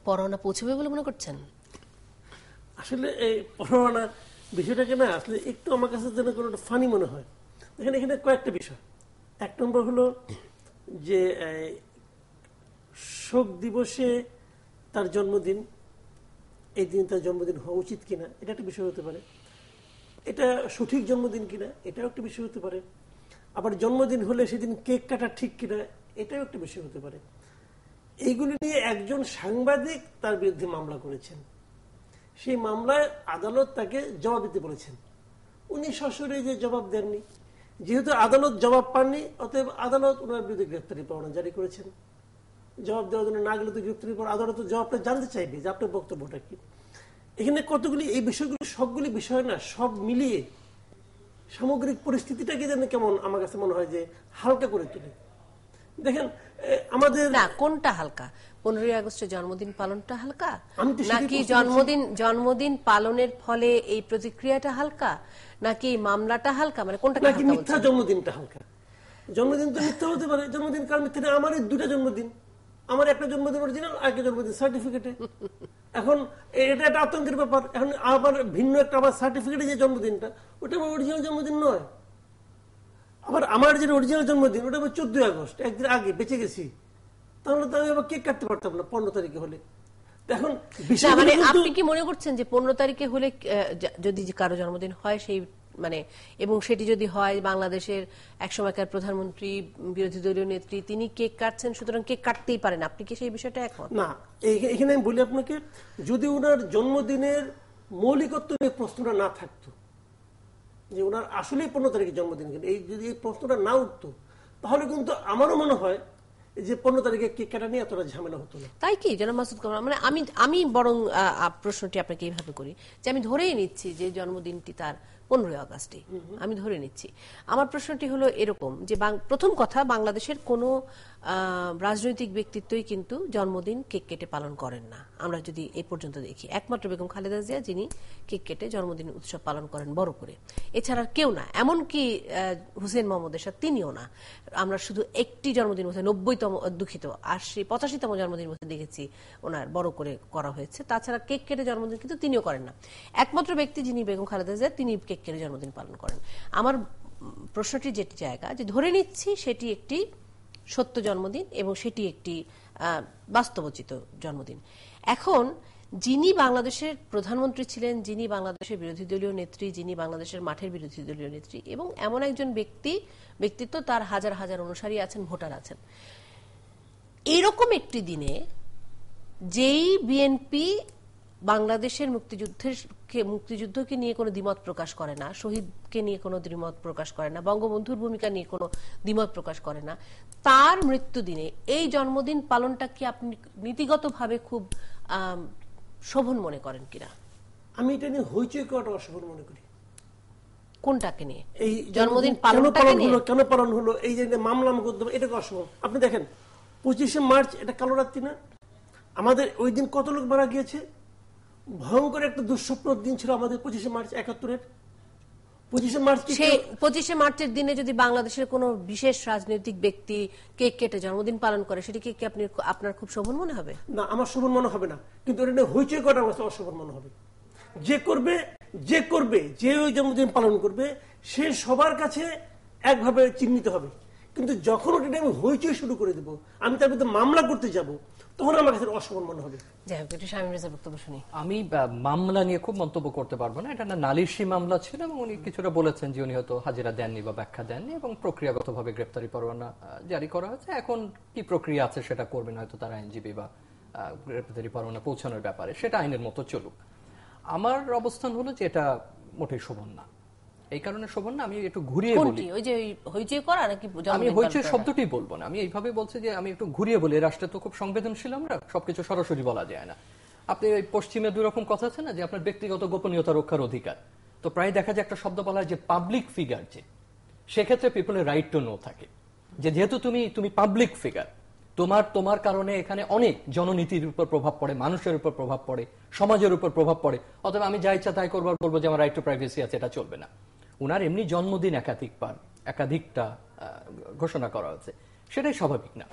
পরোয়ানা পৌঁছবে বলে মনে করছেন? আসলে এই পরোয়ানা বিষয়টাকে না আসলে একটু আমার কাছে যেন কোনো ফানি মনে হয়। এখানে কয়েকটা বিষয়। এক নম্বর হলো যে শোক দিবসে তার জন্মদিন, এই দিন তার জন্মদিন হওয়া উচিত কিনা এটা একটা বিষয় হতে পারে, এটা সঠিক জন্মদিন কিনা এটাও একটা বিষয় হতে পারে, আবার জন্মদিন হলে সেদিন কেক কাটা ঠিক কিনা এটাও একটা বিষয় হতে পারে। এইগুলি নিয়ে একজন সাংবাদিক তার বিরুদ্ধে মামলা করেছেন, সেই মামলায় আদালত তাকে জবাব দিতে বলেছেন। উনি সশরীরে যে জবাব দেননি, যেহেতু আদালত জবাব পাননি অতএব আদালত ওনার বিরুদ্ধে গ্রেফতারি পরোয়ানা জারি করেছেন। জবাব দেওয়ার জন্য না গেলে তো গ্রেফতারি পর আদালত জবাবটা জানতে চাইবে যে আপনার বক্তব্যটা কি। এখানে কতগুলি এই বিষয়গুলি সবগুলি বিষয় না, সব মিলিয়ে সামগ্রিক পরিস্থিতিটাকে যেন কেমন আমার কাছে মনে হয় যে হালকা করে তুলে। দেখেন আমাদের না, কোনটা হালকা? 15ই আগস্টের জন্মদিন পালনটা হালকা, নাকি জন্মদিন পালনের ফলে এই প্রতিক্রিয়াটা হালকা, নাকি মামলাটা হালকা? মানে কোনটা? নাকি মিথ্যা জন্মদিনটা হালকা? জন্মদিন তো মিথ্যা হতে পারে। জন্মদিন কার মিথ্যা? আমার দুটা জন্মদিন, আমার একটা জন্মদিন অরিজিনাল, একটা জন্মদিন সার্টিফিকেটে। এখন এটা একটা আতঙ্কের ব্যাপার। এখন আবার ভিন্ন একটা আমার সার্টিফিকেটে যে জন্মদিনটা ওটা আমার অরিজিনাল জন্মদিন নয়। আবার আমার যে অরিজিনাল জন্মদিন ওটা আমার 14ই আগস্ট, একদিন আগে বেঁচে গেছি, তাহলে তো আমি আবার কেক কাটতে পারতাম না 15 তারিখে হলে। এখন মানে আপনি কি মনে করছেন যে 15 তারিখে হলে যদি কারো জন্মদিন হয় সেই মানে এবং সেটি যদি হয় বাংলাদেশের একসময়কার প্রধানমন্ত্রী, বিরোধী দলীয় নেত্রী, তিনি কেক কাটছেন, সুতরাং কেক কাটতেই পারেন, আপনি কি সেই বিষয়টা একমত? না, এখানে আমি বলি আপনাকে, যদি ওনার জন্মদিনের মৌলিকত্ব নিয়ে প্রশ্নটা না থাকতো, যে ওনার আসলেই 15 তারিখে জন্মদিন, যদি এই প্রশ্নটা না উঠতো তাহলে কিন্তু আমারও মনে হয় যে 15 তারিখে কেক কাটা নিয়ে এতটা ঝামেলা হতো না। তাই কি জনাব মাসুদ কামাল? মানে আমি বরং প্রশ্নটি আপনাকে এইভাবে করি যে আমি ধরেই নিচ্ছি যে জন্মদিনটি তার 15ই আগস্টে, আমি ধরে নিচ্ছি। আমার প্রশ্নটি হলো এরকম যে প্রথম কথা, বাংলাদেশের কোনো রাজনৈতিক ব্যক্তিত্বই কিন্তু জন্মদিন কেক কেটে পালন করেন না, আমরা যদি এই পর্যন্ত দেখি। একমাত্র বেগম খালেদা জিয়া যিনি কেক কেটে জন্মদিন উৎসব পালন করেন বড় করে, এছাড়া কেউ না। এমনকি হুসেইন মোহাম্মদ এরশাদ তিনিও না। আমরা শুধু একটি জন্মদিন 90তম, দুঃখিত 85তম জন্মদিন দেখেছি ওনার বড় করে করা হয়েছে, তাছাড়া কেক কেটে জন্মদিন কিন্তু তিনিও করেন না। একমাত্র ব্যক্তি যিনি বেগম খালেদা জিয়া, তিনি কেক কেটে জন্মদিন পালন করেন। আমার প্রশ্নটি যেটি জায়গা যে ধরে নিচ্ছি সেটি একটি সত্য জন্মদিন এবং সেটি একটি বাস্তবোচিত জন্মদিন। এখন যিনি বাংলাদেশের প্রধানমন্ত্রী ছিলেন, যিনি বাংলাদেশের বিরোধী দলীয় নেত্রী, যিনি বাংলাদেশের মাঠের বিরোধী দলীয় নেত্রী, এবং এমন একজন ব্যক্তিত্ব, তার হাজার হাজার অনুসারী আছেন, ভোটার আছেন, এরকম একটি দিনে যেই বিএনপি বাংলাদেশের মুক্তিযুদ্ধকে নিয়ে কোনো দ্বিমত প্রকাশ করে না, শহীদকে নিয়ে কোনো দ্বিমত প্রকাশ করে না, বঙ্গবন্ধুর ভূমিকা নিয়ে কোনো দ্বিমত প্রকাশ করে না, তার মৃত্যু দিনে এই জন্মদিন পালনটা কি আপনি নীতিগতভাবে খুব শোভন মনে করেন কিনা? আমি এটা নিয়ে হইচই করাটা অশোভন মনে করি। কোনটাকে নিয়ে? এই জন্মদিন কেন পালন হলো, এই যে মামলা মোকদ্দমা, এটাকে অশোভন। আপনি দেখেন 25শে মার্চ এটা কালো রাত্রি না? আমাদের ওই দিন কত লোক মারা গিয়েছে। ভয়ঙ্কর একটা দুঃস্বপ্নের দিন ছিল আমাদের 25শে মার্চ 71-এর। 25শে মার্চ, সেই 25শে মার্চের দিনে যদি বাংলাদেশের কোনো বিশেষ রাজনৈতিক ব্যক্তি কেক কেটে জন্মদিন পালন করে, সেটিকে কি আপনার খুব শোভন মনে হবে? না, আমার শোভন মনে হবে না, কিন্তু এটা নিয়ে হইচই করাটা আমার অশোভন মনে হবে। যে করবে যে ওই জন্মদিন পালন করবে, সে সবার কাছে একভাবে চিহ্নিত হবে। কিন্তু যখন ওটা আমি হইচই শুরু করে দেবো, আমি তার বিরুদ্ধে মামলা করতে যাব, তখন আমার কাছে অশোভন মনে হবে। যাই হোক, একটু শামীম রেজার বক্তব্য শুনি। আমি মামলা নিয়ে খুব মন্তব্য করতে পারবো না। এটা না নালিশি মামলা ছিল, এবং উনি কিছুটা বলেছেন যে উনি হয়তো হাজিরা দেননি বা ব্যাখ্যা দেননি, এবং প্রক্রিয়াগতভাবে গ্রেপ্তারি পরোয়ানা জারি করা হয়েছে। এখন কি প্রক্রিয়া আছে সেটা করবেন হয়তো তারা আইনজীবী, বা গ্রেপ্তারি পরোয়ানা পৌঁছানোর ব্যাপারে, সেটা আইনের মতো চলুক। আমার অবস্থান হলো যে এটা মোটেই শোভন না। এই কারণে শোভন না, আমি একটু ঘুরিয়ে বলি। ওই যে হইচই করা নাকি? আমি হইচই শব্দটি বলবো না, আমি এইভাবে বলছি যে আমি একটু ঘুরিয়ে বলি। রাষ্ট্রে তো খুব সংবেদনশীল, আমরা সবকিছু সরাসরি বলা যায় না। আপনি ওই পশ্চিমে দুই রকম কথা আছে না, যে আপনার ব্যক্তিগত গোপনীয়তা রক্ষার অধিকার। তো প্রায় দেখা যায় একটা শব্দ বলা হয় যে পাবলিক ফিগার, যে সেক্ষেত্রে পিপলের রাইট টু নো থাকে, যে যেহেতু তুমি পাবলিক ফিগার, তোমার কারণে এখানে অনেক জননীতির উপর প্রভাব পড়ে, মানুষের উপর প্রভাব পড়ে, সমাজের উপর প্রভাব পড়ে, অথবা আমি যা ইচ্ছা তাই করবো, বলবো যে আমার রাইট টু প্রাইভেসি আছে, এটা চলবে না। উনার এমনি জন্মদিন একাধিকটা ঘোষণা করা হয়েছে, সেটাই স্বাভাবিক না।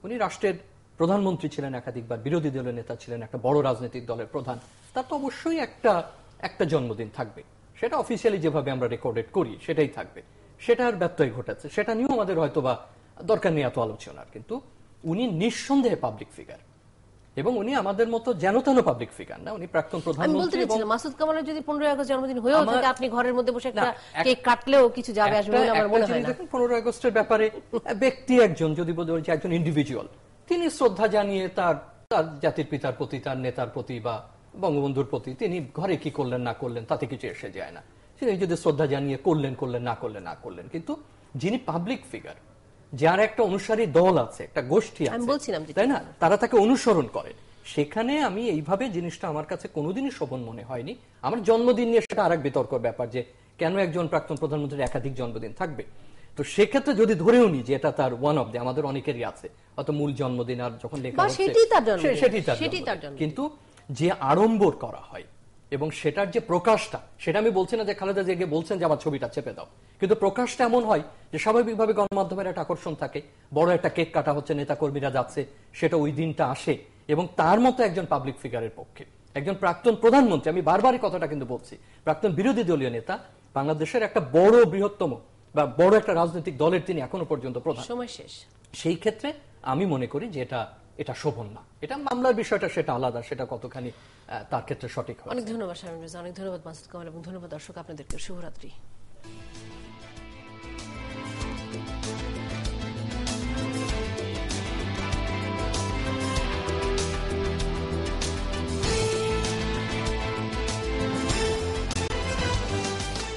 উনি রাষ্ট্রের প্রধানমন্ত্রী ছিলেন, একাধিকবার বিরোধী দলের নেতা ছিলেন, একটা বড় রাজনৈতিক দলের প্রধান, তার তো অবশ্যই একটা জন্মদিন থাকবে। সেটা অফিসিয়ালি যেভাবে আমরা রেকর্ডেড করি সেটাই থাকবে। সেটার ব্যত্যয় ঘটেছে, সেটা নিয়েও আমাদের হয়তো বা দরকার নেই এত আলোচনার। কিন্তু উনি নিঃসন্দেহে পাবলিক ফিগার, এবং উনি আমাদের মতো যেন তেন পাবলিক ফিগার না। উনি প্রাক্তন প্রধানমন্ত্রী। মাসুদ কামালের যদি 15 আগস্ট জন্মদিন হয়েও থাকে, আপনি ঘরের মধ্যে বসে একটা কেক কাটলেও কিছু যাবে আসবে বলে আমার মনে হয় না। 15 আগস্টের ব্যাপারে ব্যক্তি একজন, যদি বলছি একজন ইন্ডিভিজুয়াল, তিনি শ্রদ্ধা জানিয়ে তার জাতির পিতার প্রতি, তার নেতার প্রতি বা বঙ্গবন্ধুর প্রতি তিনি ঘরে কি করলেন না করলেন তাতে কিছু এসে যায় না। তিনি যদি শ্রদ্ধা জানিয়ে করলেন না করলেন, কিন্তু যিনি পাবলিক ফিগার, যার একটা অনুসারী দল আছে, একটা গোষ্ঠী আছে, তাই না, তারা তাকে অনুসরণ করে, সেখানে আমি এইভাবে জিনিসটা আমার কাছে কোনোদিনই শোভন মনে হয়নি। আমার জন্মদিন নিয়ে সেটা আরেক বিতর্ক ব্যাপার, যে কেন একজন প্রাক্তন প্রধানমন্ত্রীর একাধিক জন্মদিন থাকবে। তো সেক্ষেত্রে যদি ধরেও নি যে এটা তার ওয়ান অফ দ্য, আমাদের অনেকেরই আছে, অত মূল জন্মদিন আর যখন লেখা হচ্ছে সেটি তার, কিন্তু যে আড়ম্বর করা হয় এবং সেটার যে প্রকাশটা, সেটা আমি বলছি না যে খালেদা জিয়া গিয়ে বলছেন যে আমার ছবিটা চেপে দাও, কিন্তু প্রকাশটা এমন হয় যে স্বাভাবিকভাবে গণমাধ্যমের একটা আকর্ষণ থাকে, বড় একটা কেক কাটা হচ্ছে, নেতা কর্মীরা যাচ্ছে, সেটা ওই দিনটা আসে, এবং তার মতো একজন পাবলিক ফিগারের পক্ষে একজন প্রাক্তন প্রধানমন্ত্রী, আমি বারবারই কথাটা কিন্তু বলছি, প্রাক্তন বিরোধী দলীয় নেতা, বাংলাদেশের একটা বড় বৃহত্তম বা বড় একটা রাজনৈতিক দলের তিনি এখনো পর্যন্ত প্রধান, সময় শেষ। সেই ক্ষেত্রে আমি মনে করি যে এটা শোভন না। এটা মামলার বিষয়টা সেটা আলাদা, সেটা কতখানি তার ক্ষেত্রে সঠিক হয়। অনেক ধন্যবাদ শামীম রেজা, অনেক ধন্যবাদ মাসুদ কামাল, এবং ধন্যবাদ দর্শক আপনাদেরকে। শুভরাত্রি।